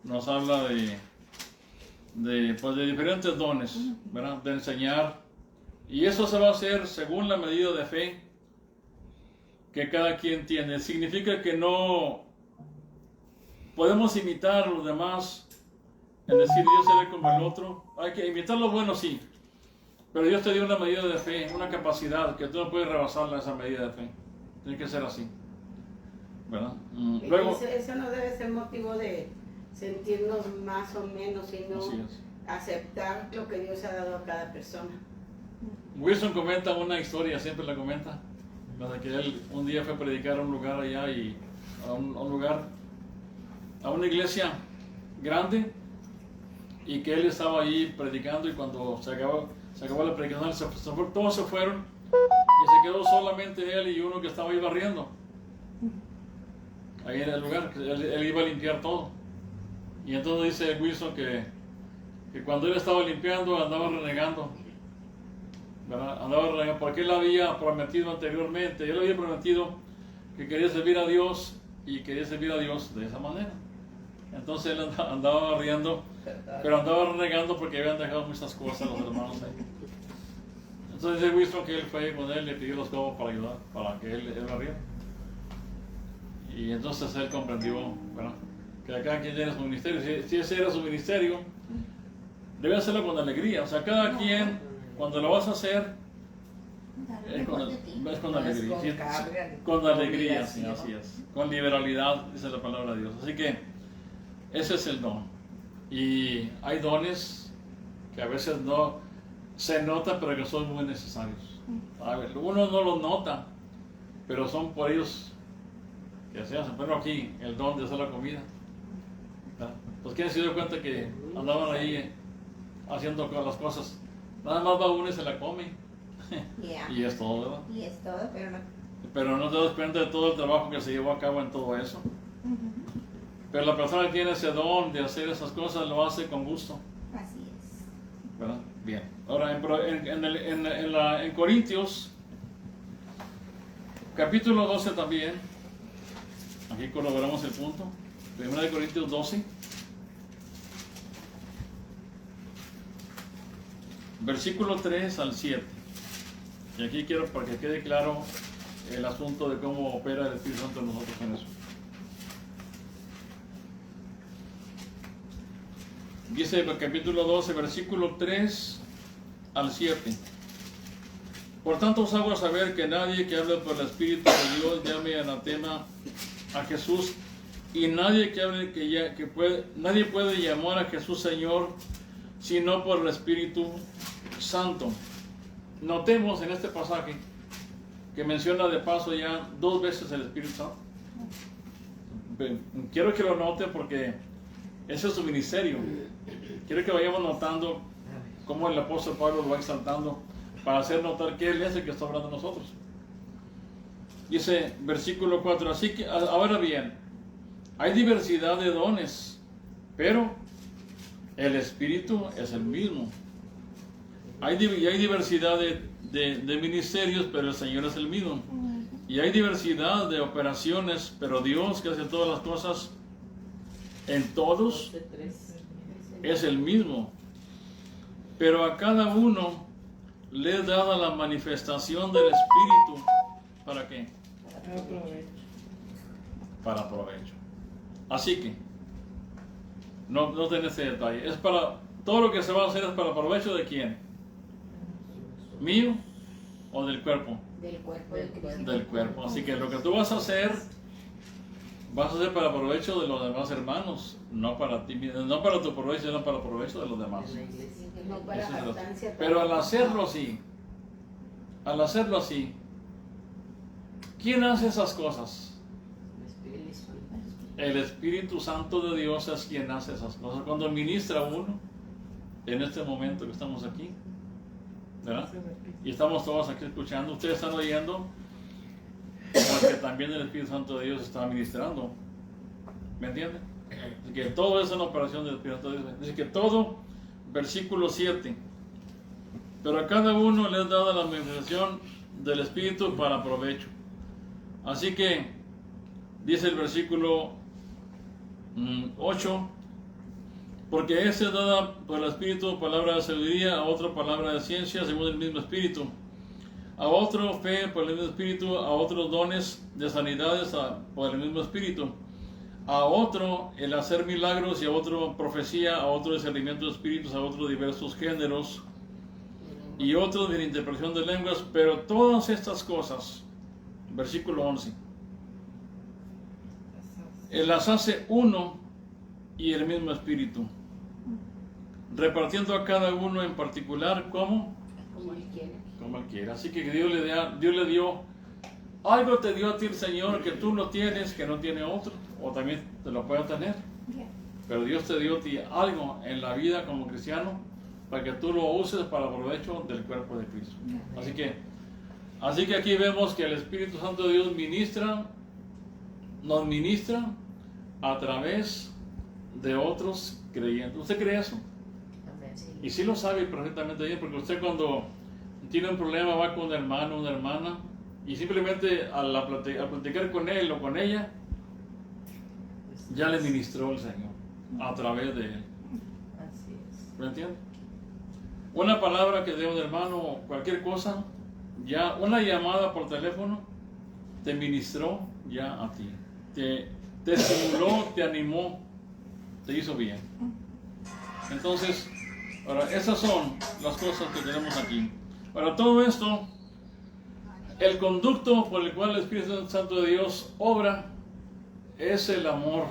nos habla de diferentes dones, ¿verdad? De enseñar, y eso se va a hacer según la medida de fe que cada quien tiene. Significa que no podemos imitar a los demás en decir yo seré como el otro. Hay que imitar lo bueno, sí, pero Dios te dio una medida de fe, una capacidad que tú no puedes rebasarla, esa medida de fe. Tiene que ser así, ¿verdad? Luego, Eso no debe ser motivo de sentirnos más o menos, sino así es. aceptar lo que Dios ha dado a cada persona. Wilson comenta una historia, siempre la comenta, ¿verdad? Que él un día fue a predicar a un lugar allá, y a una iglesia grande, y que él estaba ahí predicando, y cuando se acabó la predicación, todos se fueron y se quedó solamente él y uno que estaba ahí barriendo ahí en el lugar. Él iba a limpiar todo, y entonces dice Wilson que cuando él estaba limpiando andaba renegando, ¿verdad? Andaba renegando porque él había prometido anteriormente, él había prometido que quería servir a Dios, y quería servir a Dios de esa manera. Entonces él andaba barriendo, pero andaba renegando porque habían dejado muchas cosas los hermanos ahí. Entonces dice Wilson que él fue con él, le pidió los cobos para ayudar, para que él barriera. Y entonces él comprendió, ¿verdad?, que cada quien tiene su ministerio. Si ese era su ministerio, debe hacerlo con alegría. O sea, cada quien, cuando lo vas a hacer, es con alegría. Con carga, Con alegría, sí, así es. Con liberalidad, dice la palabra de Dios. Así que ese es el don. Y hay dones que a veces no se nota, pero que son muy necesarios. A ver, uno no los nota, pero son por ellos que se hacen. Pero aquí, el don de hacer la comida, ¿verdad? Pues ¿quién se dio cuenta que andaban ahí haciendo las cosas? Nada más va uno y se la come. Yeah. Y es todo, ¿verdad? Y es todo, pero no. Pero no te das cuenta de todo el trabajo que se llevó a cabo en todo eso. Pero la persona que tiene ese don de hacer esas cosas lo hace con gusto, Así es. ¿verdad? Bien. Ahora en Corintios, capítulo 12 también, aquí colaboramos el punto, 1 de Corintios 12, versículo 3 al 7. Y aquí quiero para que quede claro el asunto de cómo opera el Espíritu Santo en nosotros en eso. Dice el capítulo 12, versículo 3 al 7. Por tanto os hago saber que nadie que hable por el Espíritu de Dios llame anatema a Jesús, y nadie que hable nadie puede llamar a Jesús Señor sino por el Espíritu Santo. notemos en este pasaje que menciona de paso ya 2 veces el Espíritu Santo. Quiero que lo note porque ese es su ministerio. Quiero que vayamos notando cómo el apóstol Pablo lo va exaltando para hacer notar que Él es el que está hablando a nosotros. Dice, versículo 4, así que, ahora bien, hay diversidad de dones, pero el Espíritu es el mismo. Hay diversidad de ministerios, pero el Señor es el mismo. Y hay diversidad de operaciones, pero Dios, que hace todas las cosas en todos, es el mismo. Pero a cada uno le es dada la manifestación del Espíritu. ¿Para qué? Para provecho. Así que, no ten ese detalle. Es para, todo lo que se va a hacer es para provecho de quién. ¿Mío o del cuerpo? Del cuerpo de Cristo. Del cuerpo. Así que lo que tú vas a hacer para provecho de los demás hermanos, no para ti, no para tu provecho, sino para provecho de los demás. No para jactancia. Pero al hacerlo así, ¿quién hace esas cosas? El Espíritu Santo de Dios es quien hace esas cosas. Cuando ministra uno, en este momento que estamos aquí, ¿verdad? Y estamos todos aquí escuchando, ustedes están oyendo, porque también el Espíritu Santo de Dios está ministrando. ¿Me entienden? Así que todo es una operación del Espíritu Santo de Dios. Dice que todo, versículo 7. Pero a cada uno le es dada la manifestación del Espíritu para provecho. Así que, dice el versículo 8, porque ese es dada por el Espíritu palabra de sabiduría, a otro palabra de ciencia según el mismo Espíritu, a otro fe por el mismo Espíritu, a otros dones de sanidades por el mismo Espíritu, a otro el hacer milagros, y a otro profecía, a otro discernimiento de espíritus, a otros diversos géneros, y otros de la interpretación de lenguas. Pero todas estas cosas, versículo 11, Él las hace uno y el mismo Espíritu, repartiendo a cada uno en particular como Él quiere. Así que Dios le dio algo, te dio a ti el Señor que tú no tienes, que no tiene otro, o también te lo puede tener. Pero Dios te dio a ti algo en la vida como cristiano para que tú lo uses para provecho del cuerpo de Cristo. Así que aquí vemos que el Espíritu Santo de Dios nos ministra a través de otros creyentes. ¿Usted cree eso? Y sí lo sabe perfectamente bien, porque usted cuando tiene un problema va con un hermano o una hermana, y simplemente al platicar con él o con ella, ya le ministró el Señor a través de él. Así es. ¿Me entiende? Una palabra que de un hermano, cualquier cosa, ya una llamada por teléfono te ministró ya a ti, te estimuló, te animó, te hizo bien. Entonces, ahora esas son las cosas que tenemos aquí. Para todo esto, el conducto por el cual el Espíritu Santo de Dios obra es el amor.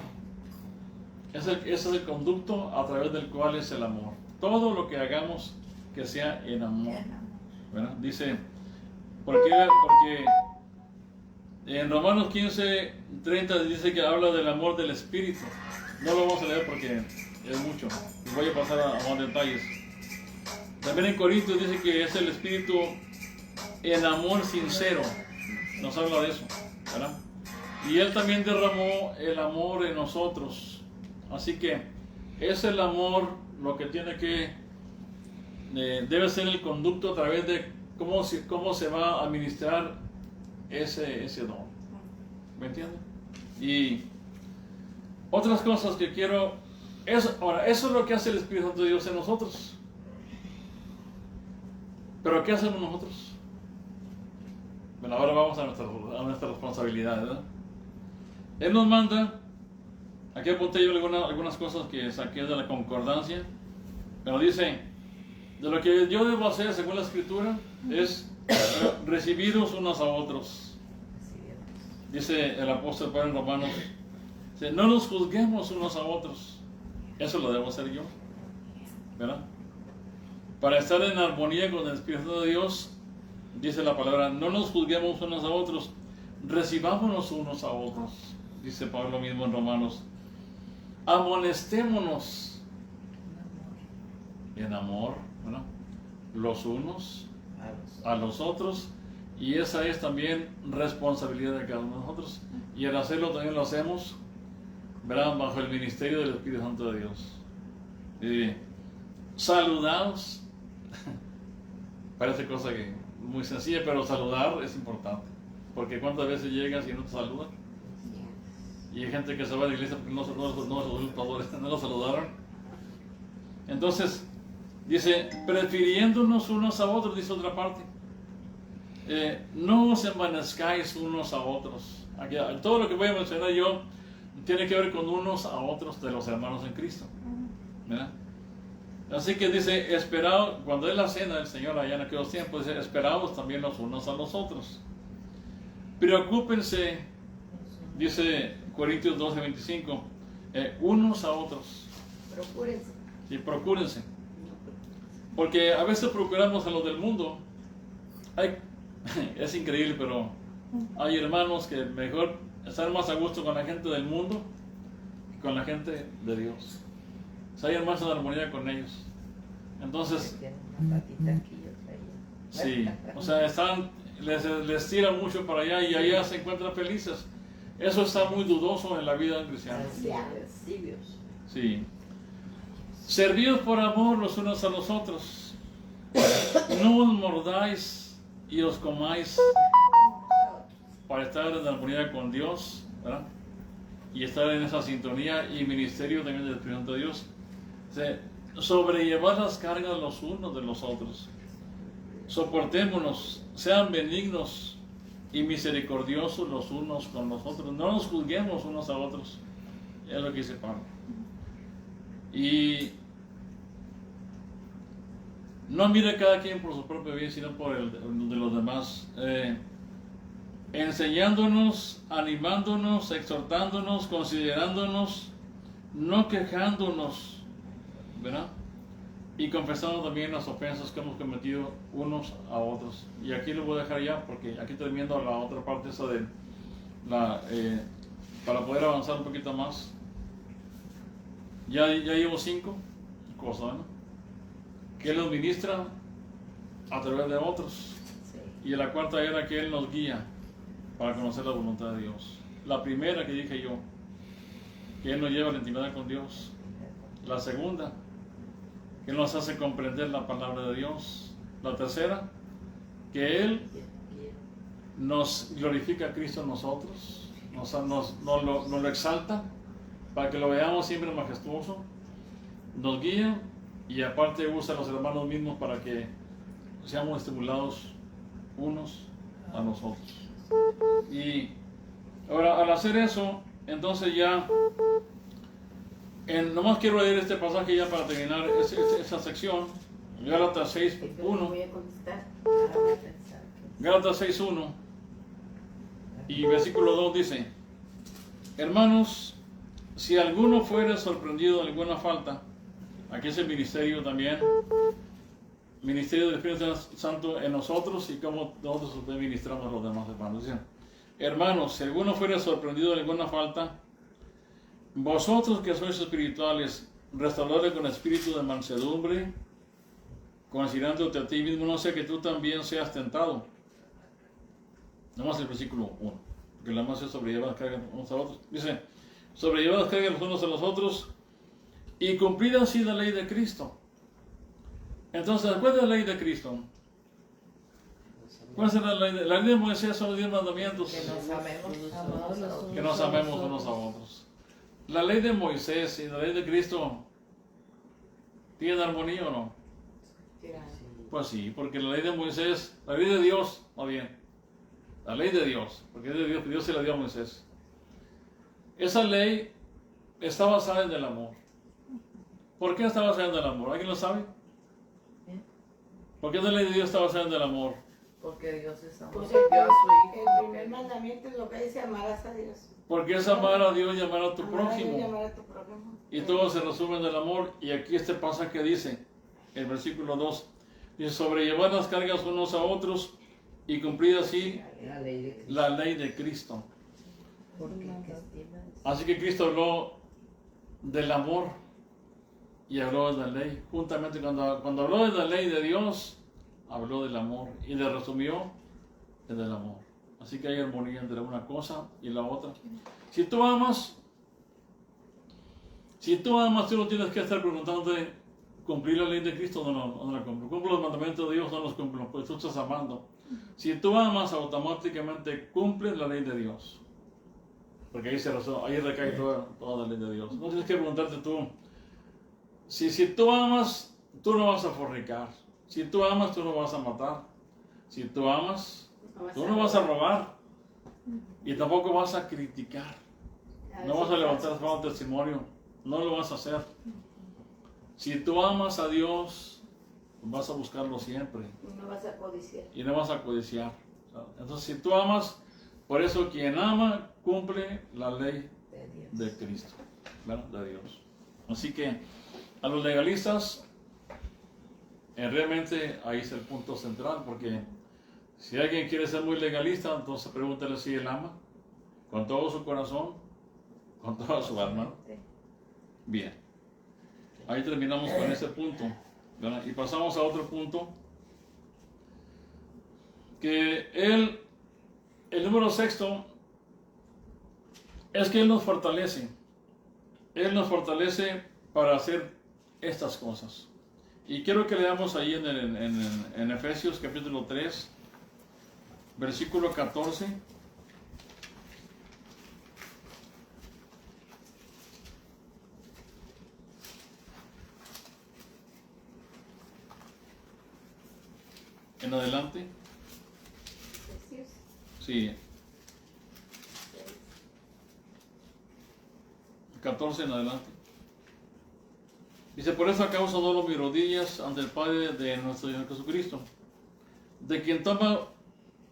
Ese es el conducto a través del cual es el amor. Todo lo que hagamos que sea en amor, ¿verdad? Dice, porque en Romanos 15:30 dice que habla del amor del Espíritu. No lo vamos a leer porque es mucho, voy a pasar a más detalles. También en Corintios dice que es el Espíritu en amor sincero, nos habla de eso, ¿verdad? Y Él también derramó el amor en nosotros. Así que es el amor lo que tiene que, debe ser el conducto a través de cómo se va a administrar ese don. ¿Me entienden? Y otras cosas que quiero, ahora, eso es lo que hace el Espíritu Santo de Dios en nosotros. Pero ¿qué hacemos nosotros? Bueno, ahora vamos a nuestra responsabilidad, ¿verdad? Él nos manda, aquí apunté yo algunas cosas que saqué de la concordancia, pero dice, de lo que yo debo hacer según la Escritura es recibiros unos a otros. Dice el apóstol Pablo en Romanos, dice, no nos juzguemos unos a otros. Eso lo debo hacer yo, ¿verdad? Para estar en armonía con el Espíritu de Dios, dice la palabra, no nos juzguemos unos a otros, recibámonos unos a otros, dice Pablo mismo en Romanos. Amonestémonos en amor, ¿no?, los unos a los otros, y esa es también responsabilidad de cada uno de nosotros, y al hacerlo también lo hacemos, ¿verdad?, bajo el ministerio del Espíritu Santo de Dios. Saludados. Parece cosa que muy sencilla, pero saludar es importante, porque cuántas veces llegas y no te saludan, y hay gente que se va a la iglesia porque no lo saludaron. Entonces dice, prefiriéndonos unos a otros, dice otra parte, no os envanezcáis unos a otros. Aquí, todo lo que voy a mencionar yo tiene que ver con unos a otros de los hermanos en Cristo, ¿verdad? Así que dice, esperaos, cuando es la cena del Señor allá en aquellos tiempos, dice, esperaos también los unos a los otros. Preocúpense, dice Corintios 12:25, unos a otros. Procúrense. Sí, procúrense. Porque a veces procuramos a los del mundo. Es increíble, pero hay hermanos que mejor están más a gusto con la gente del mundo que con la gente de Dios. O sea, hay más en armonía con ellos. Entonces, Tiene una patita aquí y otra allá. sí, o sea, les tiran mucho para allá y allá se encuentran felices. Eso está muy dudoso en la vida cristiana. Así es, tibios. Sí. Servíos por amor los unos a los otros. No os mordáis y os comáis para estar en armonía con Dios, ¿verdad? Y estar en esa sintonía y ministerio también del Espíritu Santo de Dios. Sobrellevar las cargas los unos de los otros. Soportémonos, sean benignos y misericordiosos los unos con los otros. No nos juzguemos unos a otros. Es lo que dice Pablo. Y no mire cada quien por su propio bien, sino por el de los demás. Enseñándonos, animándonos, exhortándonos, considerándonos, no quejándonos, ¿verdad? Y confesando también las ofensas que hemos cometido unos a otros. Y aquí lo voy a dejar ya, porque aquí terminando la otra parte esa de para poder avanzar un poquito más. Ya llevo 5 cosas, ¿no?, que Él nos ministra a través de otros. Sí. Y la cuarta era que Él nos guía para conocer la voluntad de Dios. La primera que dije yo, que Él nos lleva a la intimidad con Dios. La segunda, que Él nos hace comprender la palabra de Dios. La tercera, que Él nos glorifica a Cristo en nosotros, nos lo exalta para que lo veamos siempre majestuoso, nos guía y aparte usa a los hermanos mismos para que seamos estimulados unos a nosotros. Y ahora, al hacer eso, entonces ya, nomás quiero leer este pasaje ya para terminar esa sección. Gálatas 6:1. Voy a contestar. Gálatas 6:1 y versículo 2 dice: hermanos, si alguno fuere sorprendido de alguna falta, aquí es el ministerio también, ministerio del Espíritu Santo en nosotros y cómo nosotros ministramos a los demás hermanos. Dicen, hermanos, si alguno fuere sorprendido de alguna falta, vosotros que sois espirituales, restauradle con espíritu de mansedumbre, considerándote a ti mismo, no sea que tú también seas tentado. Nomás el versículo 1, porque la más es sobrellevar las cargas unos a otros. Dice, sobrellevar las cargas los unos a los otros y cumplir así la ley de Cristo. Entonces, ¿cuál es la ley de Cristo? ¿Cuál es la ley de? La ley de Moisés son los 10 mandamientos. Que nos amemos unos a otros. Que nos amemos unos a otros. La ley de Moisés y la ley de Cristo, ¿tienen armonía o no? Pues sí, porque la ley de Moisés, la ley de Dios, más bien, la ley de Dios, porque es de Dios, Dios se la dio a Moisés. Esa ley está basada en el amor. ¿Por qué está basada en el amor? ¿Alguien lo sabe? ¿Por qué la ley de Dios está basada en el amor? Porque Dios es amor. Pues Dio a su hijo. el primer mandamiento es lo que dice: amarás a Dios. Porque es amar a Dios y amar a tu Amar a Dios y prójimo. amar a tu prójimo. Y todo se resume en el amor. Y aquí este pasaje dice, el versículo 2, dice, sobrellevar las cargas unos a otros y cumplir así La ley de Cristo. la ley de Cristo. Porque el que estima es- Así que Cristo habló del amor y habló de la ley. Juntamente cuando habló de la ley de Dios, habló del amor y le resumió en el amor. Así que hay armonía entre una cosa y la otra. Si tú amas, tú no tienes que estar preguntándote, ¿cumplir la ley de Cristo o no la cumplo? ¿Cumplo los mandamientos de Dios o no los cumplo? Pues tú estás amando. Si tú amas, automáticamente cumples la ley de Dios. Porque ahí recae toda la ley de Dios. No tienes que preguntarte tú, si tú amas, tú no vas a fornicar. Si tú amas, tú no vas a matar. Si tú amas, tú no vas a robar. Y tampoco vas a criticar. No vas a levantar falso testimonio. No lo vas a hacer. Si tú amas a Dios, vas a buscarlo siempre. No vas a codiciar. Y no vas a codiciar. Entonces, si tú amas, por eso quien ama cumple la ley de Dios. de Cristo, ¿verdad? De Dios. Así que a los legalistas, realmente ahí es el punto central, porque si alguien quiere ser muy legalista, entonces pregúntale si él ama, con todo su corazón, con toda su alma. Bien, ahí terminamos con ese punto, ¿verdad? Y pasamos a otro punto, que el número sexto, es que Él nos fortalece. Él nos fortalece para hacer estas cosas. Y quiero que leamos ahí en Efesios capítulo 3, versículo 14. En adelante. Sí. 14 en adelante. Dice, por esa causa doblo mis rodillas ante el Padre de nuestro Señor Jesucristo, de quien toma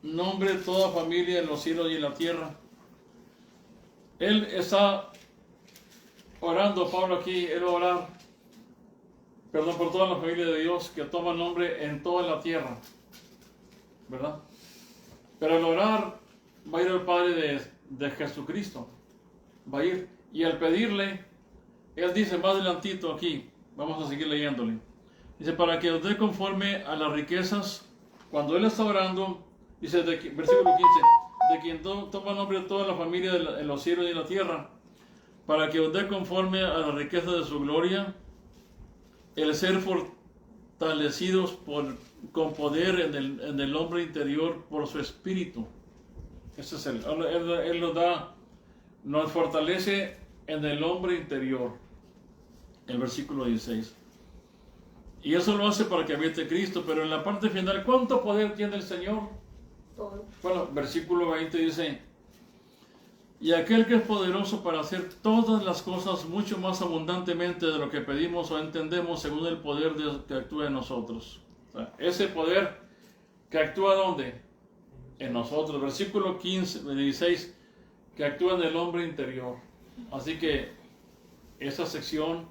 nombre toda familia en los cielos y en la tierra. Él está orando, Pablo aquí, él va a orar, perdón, por toda la familia de Dios que toma nombre en toda la tierra, ¿verdad? Pero al orar va a ir al Padre de Jesucristo, va a ir. Y al pedirle, él dice más adelantito aquí, vamos a seguir leyéndole. Dice, para que os dé conforme a las riquezas, cuando él está orando, dice, versículo 15, de quien toma nombre de toda la familia en los cielos y en la tierra, para que os dé conforme a la riqueza de su gloria, el ser fortalecidos con poder en el hombre interior por su espíritu. Ese es él nos fortalece en el hombre interior, el versículo 16. Y eso lo hace para que habite Cristo, pero en la parte final, ¿cuánto poder tiene el Señor? Todo. Bueno, versículo 20 dice, y aquel que es poderoso para hacer todas las cosas mucho más abundantemente de lo que pedimos o entendemos según el poder que actúa en nosotros. O sea, ese poder que actúa ¿dónde? En nosotros. Versículo 16, que actúa en el hombre interior. Así que esa sección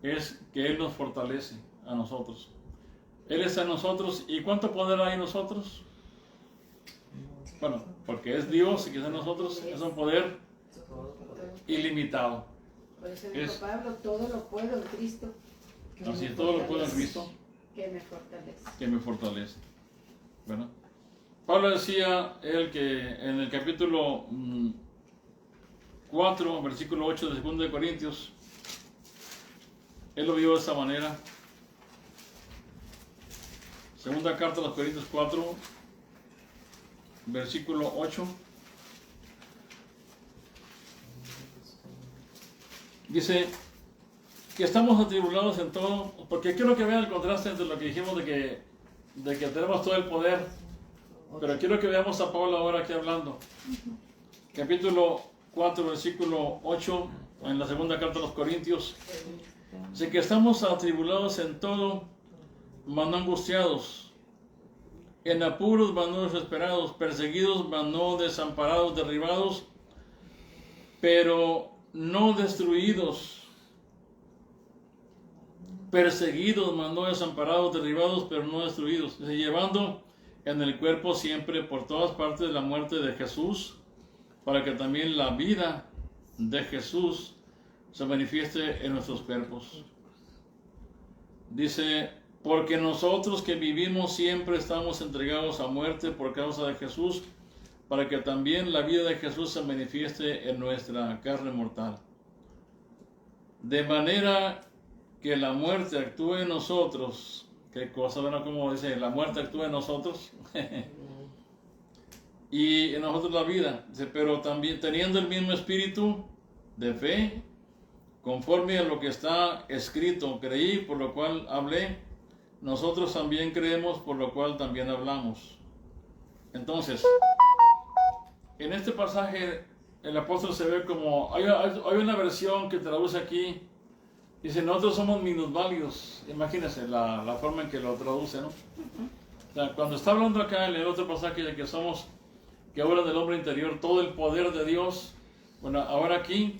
es que Él nos fortalece a nosotros. Él está en nosotros. ¿Y cuánto poder hay en nosotros? Bueno, porque es Dios y que está en nosotros, es un poder ilimitado. Por eso dijo Pablo, todo lo puedo en Cristo. Así todo lo puedo en Cristo Que me fortalece. que me fortalece. Bueno, Pablo decía él que en el capítulo 4, versículo 8 de 2 de Corintios, él lo vio de esta manera. Segunda carta a los Corintios 4, versículo 8. Dice que estamos atribulados en todo, porque quiero que vean el contraste entre lo que dijimos de que tenemos todo el poder, pero quiero que veamos a Pablo ahora aquí hablando. Capítulo 4, versículo 8, en la segunda carta a los Corintios. Dice que estamos atribulados en todo, mas no angustiados, en apuros, mas no desesperados, perseguidos, mas no desamparados, derribados, pero no destruidos, perseguidos, mas no desamparados, derribados, pero no destruidos. Dice, llevando en el cuerpo siempre por todas partes la muerte de Jesús, para que también la vida de Jesús se manifieste en nuestros cuerpos. Dice, porque nosotros que vivimos siempre estamos entregados a muerte por causa de Jesús, para que también la vida de Jesús se manifieste en nuestra carne mortal. De manera que la muerte actúe en nosotros. ¿Qué cosa? Bueno, como dice, la muerte actúa en nosotros. Y en nosotros la vida. Dice, pero también teniendo el mismo espíritu de fe, conforme a lo que está escrito, creí, por lo cual hablé. Nosotros también creemos, por lo cual también hablamos. Entonces, en este pasaje, el apóstol se ve como, hay una versión que traduce aquí, dice, nosotros somos minusválidos. Imagínense la forma en que lo traduce, ¿no? O sea, cuando está hablando acá en el otro pasaje de que somos, que habla del hombre interior, todo el poder de Dios, bueno, ahora aquí,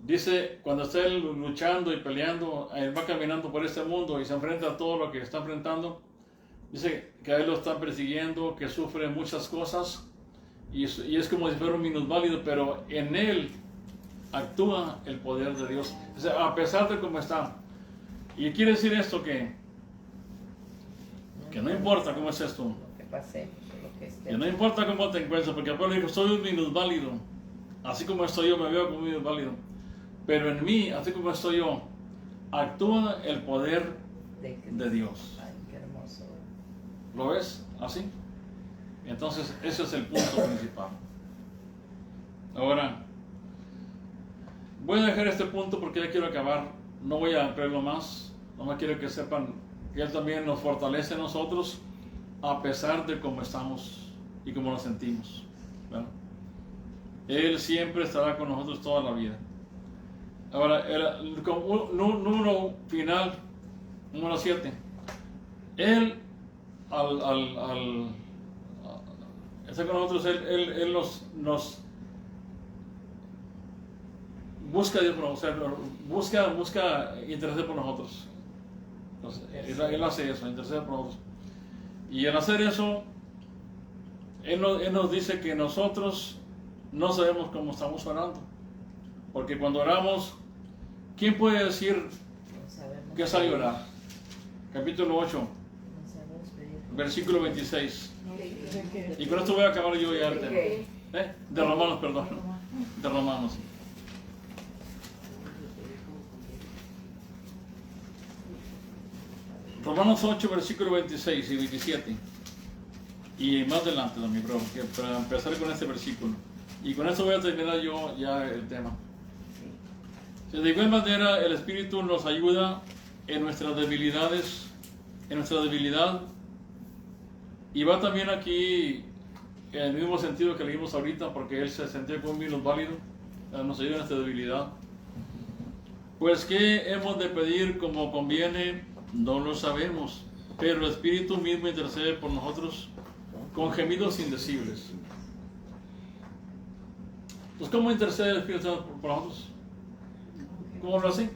dice, cuando está él luchando y peleando, él va caminando por este mundo y se enfrenta a todo lo que está enfrentando, dice que a él lo están persiguiendo, que sufre muchas cosas, y es como si fuera un minusválido, pero en él actúa el poder de Dios, o sea, a pesar de cómo está. Y quiere decir esto que no importa cómo es esto, Lo que pasemos, lo que esté. que no importa cómo te encuentres, porque el pueblo dijo, soy un minusválido, así como estoy yo me veo como un minusválido, pero en mí, así como estoy yo, actúa el poder de Dios. Ay, qué hermoso. ¿Lo ves? Así. Entonces, ese es el punto principal. Ahora, voy a dejar este punto porque ya quiero acabar. No voy a ampliarlo más. Nomás quiero que sepan que Él también nos fortalece a nosotros a pesar de cómo estamos y cómo nos sentimos. ¿Verdad? Él siempre estará con nosotros toda la vida. Ahora, número final, número 7. Él, al estar con nosotros, Él nos busca, o sea, busca interceder por nosotros. Entonces, él hace eso, intercede por nosotros. Y al hacer eso, él nos dice que nosotros no sabemos cómo estamos orando. Porque cuando oramos, ¿quién puede decir No sabemos qué sabe pedir. orar? Capítulo 8, No sabemos pedir. versículo 26. ¿De qué? Y con esto voy a acabar yo ya el ¿De tema. qué? De Romanos, perdón. De Romanos. Romanos 8, versículo 26 y 27. Y más adelante también, bro, para empezar con este versículo. Y con esto voy a terminar yo ya el tema. De igual manera, el Espíritu nos ayuda en nuestras debilidades, en nuestra debilidad. Y va también aquí en el mismo sentido que leímos ahorita, porque Él se sentía como un minusválido, nos ayuda en nuestra debilidad. Pues, ¿qué hemos de pedir como conviene? No lo sabemos, pero el Espíritu mismo intercede por nosotros con gemidos indecibles. Pues, ¿cómo intercede el Espíritu Santo por nosotros? ¿Cómo lo hace?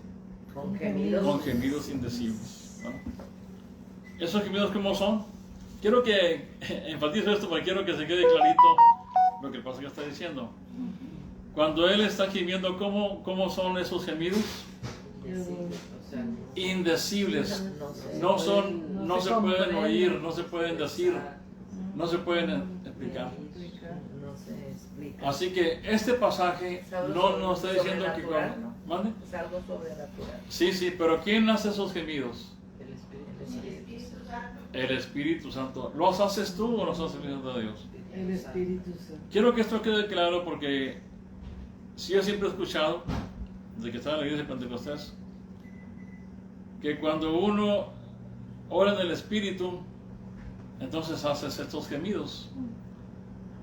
Con gemidos. Con gemidos indecibles, ¿no? ¿Esos gemidos cómo son? Quiero que enfatice esto porque quiero que se quede clarito lo que el pastor está diciendo. Cuando él está gimiendo, ¿cómo son esos gemidos? Indecibles. No se pueden oír, no se pueden decir, no se pueden explicar. No se explica. Así que este pasaje Es algo no nos está diciendo que sobrenatural, cuando... ¿no? ¿Mande? Es algo sobrenatural. Sí, pero ¿quién hace esos gemidos? El Espíritu Santo. El Espíritu Santo. ¿Los haces tú o los hace el Espíritu de Dios? El Espíritu Santo. Quiero que esto quede claro porque sí yo siempre he escuchado, desde que estaba en la iglesia de Pentecostés, que cuando uno ora en el Espíritu, entonces haces estos gemidos.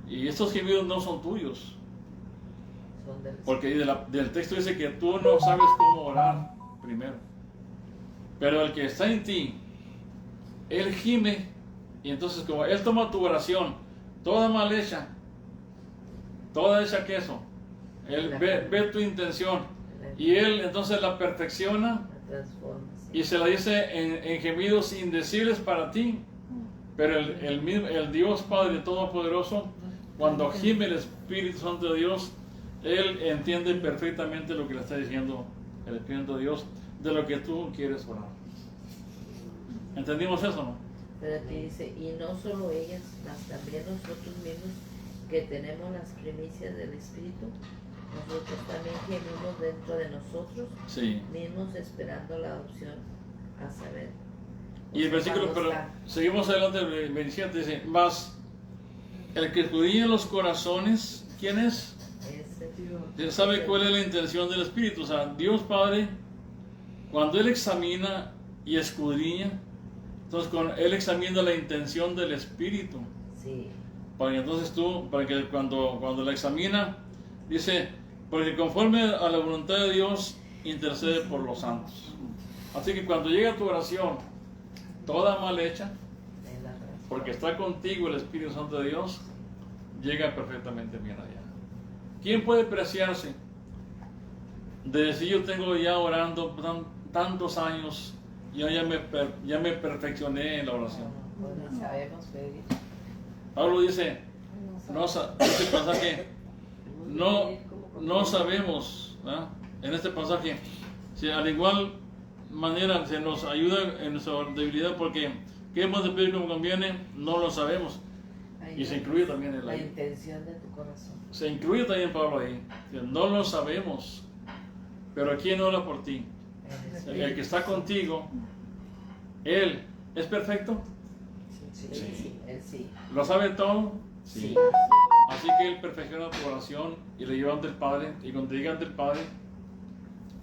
Y estos gemidos no son tuyos. Son del Porque del texto dice que tú no sabes cómo orar primero. Pero el que está en ti, Él gime, y entonces como Él toma tu oración, toda mal hecha, toda hecha queso, Él ve tu intención, y Él entonces la perfecciona la transforma. y se la dice en gemidos indecibles para ti, Pero el Dios Padre Todopoderoso, cuando gime el Espíritu Santo de Dios, Él entiende perfectamente lo que le está diciendo el Espíritu de Dios de lo que tú quieres orar. ¿Entendimos eso, no? Pero aquí dice, y no solo ellas, mas también nosotros mismos que tenemos las primicias del Espíritu, nosotros también gemimos dentro de nosotros Sí. mismos esperando la adopción, a saber. Y el versículo, pero seguimos adelante, el 27 dice, mas el que escudriña los corazones, ¿quién es? Él sabe cuál es la intención del Espíritu. O sea, Dios Padre, cuando Él examina y escudriña, entonces Él examina la intención del Espíritu. Sí. Para que entonces para que cuando la examina, dice, porque conforme a la voluntad de Dios, intercede por los santos. Así que cuando llega tu oración, toda mal hecha, porque está contigo el Espíritu Santo de Dios, llega perfectamente bien allá. ¿Quién puede preciarse de decir yo tengo ya orando tantos años, yo ya me perfeccioné en la oración? No, no sabemos pedir. Pablo dice, este pasaje, no sabemos, ¿verdad? En este pasaje, si al igual manera se nos ayuda en nuestra debilidad, porque ¿qué hemos de pedir como conviene? No lo sabemos. Y se incluye también la intención de tu corazón. Se incluye también Pablo ahí. No lo sabemos. Pero ¿quién ora por ti? El que está contigo, Él es perfecto. Sí. Él sí. ¿Lo sabe todo? Sí. Así que Él perfecciona tu oración y le lleva ante el Padre. Y cuando llega ante el Padre,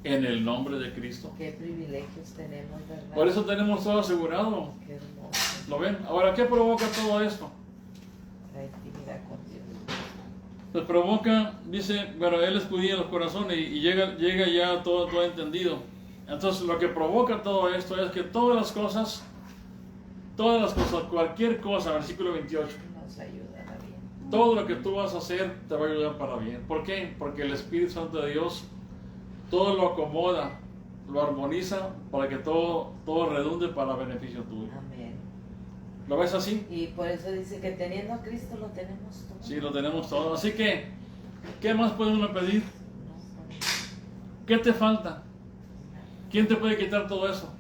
en el nombre de Cristo. Qué privilegios tenemos, ¿verdad? Por eso tenemos todo asegurado. Qué hermoso. ¿Lo ven? Ahora, ¿qué provoca todo esto? La intimidad con Dios. Pues provoca, dice, bueno, Él escudriña los corazones y llega ya todo entendido. Entonces lo que provoca todo esto es que todas las cosas, cualquier cosa, versículo 28, Nos ayuda a bien. todo lo que tú vas a hacer te va a ayudar para bien. ¿Por qué? Porque el Espíritu Santo de Dios todo lo acomoda, lo armoniza para que todo redunde para beneficio tuyo. Amén. ¿Lo ves así? Y por eso dice que teniendo a Cristo lo tenemos todo. Sí, lo tenemos todo. Así que, ¿qué más puede uno pedir? ¿Qué te falta? ¿Quién te puede quitar todo eso?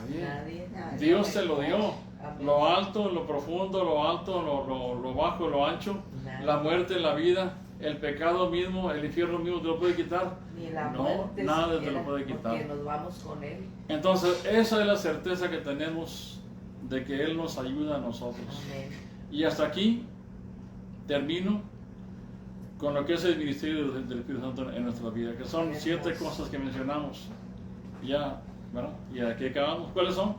Nadie. Dios te lo dio. Amén. Lo alto, lo profundo, lo alto, lo bajo, lo ancho, Nada. la muerte, la vida, el pecado mismo, el infierno mismo te lo puede quitar. Ni la No, muerte nada te siquiera, lo puede quitar. porque nos vamos con Él. Entonces, esa es la certeza que tenemos de que Él nos ayuda a nosotros. Amén. Y hasta aquí termino con lo que es el ministerio del Espíritu Santo en nuestra vida, que son 7 cosas que mencionamos. Ya, ¿verdad? Y aquí acabamos. ¿Cuáles son?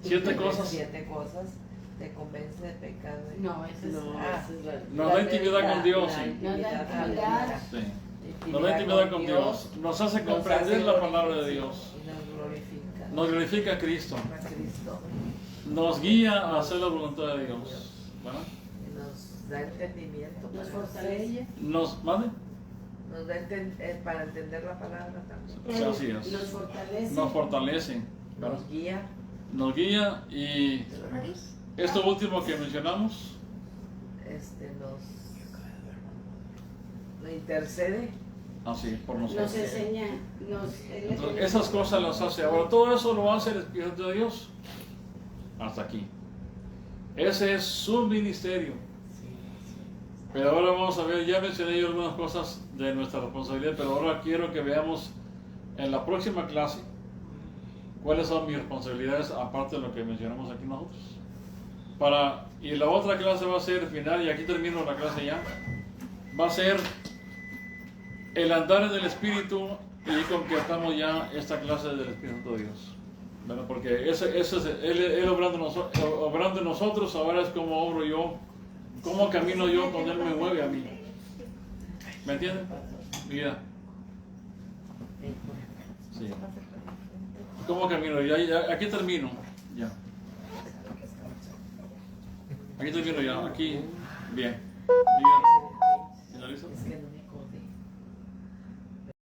7 cosas. 7 cosas. Te convence de pecado. No, esa es Nos da intimidad con Dios. La Sí. intimidad. Sí. Nos da intimidad con Dios. Nos hace comprender la palabra de Dios. Y nos glorifica. Nos glorifica a Cristo. A Cristo. Nos guía a hacer la voluntad de Dios. ¿Verdad? Y nos da entendimiento. Nos para fortalece. Nos, ¿vale? Nos da para entender la palabra también. Sí, así es. Nos fortalece. Nos fortalece. ¿Verdad? Nos guía. Nos guía y esto último que mencionamos, nos intercede. así, por Nos nosotros. enseña. Entonces, esas cosas las hace. Ahora, todo eso lo hace el Espíritu de Dios. Hasta aquí. Ese es su ministerio. Pero ahora vamos a ver, ya mencioné yo algunas cosas de nuestra responsabilidad, pero ahora quiero que veamos en la próxima clase cuáles son mis responsabilidades aparte de lo que mencionamos aquí nosotros. Y la otra clase va a ser final, y aquí termino la clase ya, va a ser el andar en el Espíritu, y concretamos ya esta clase del Espíritu de Dios. ¿Verdad? Porque ese es Él obrando en nosotros, ahora es como obro yo, cómo camino yo cuando Él me mueve a mí. ¿Me entienden? Mira. Sí. ¿Cómo camino? Ya, aquí termino. Ya. Aquí termino ya. Aquí. Bien. Mira.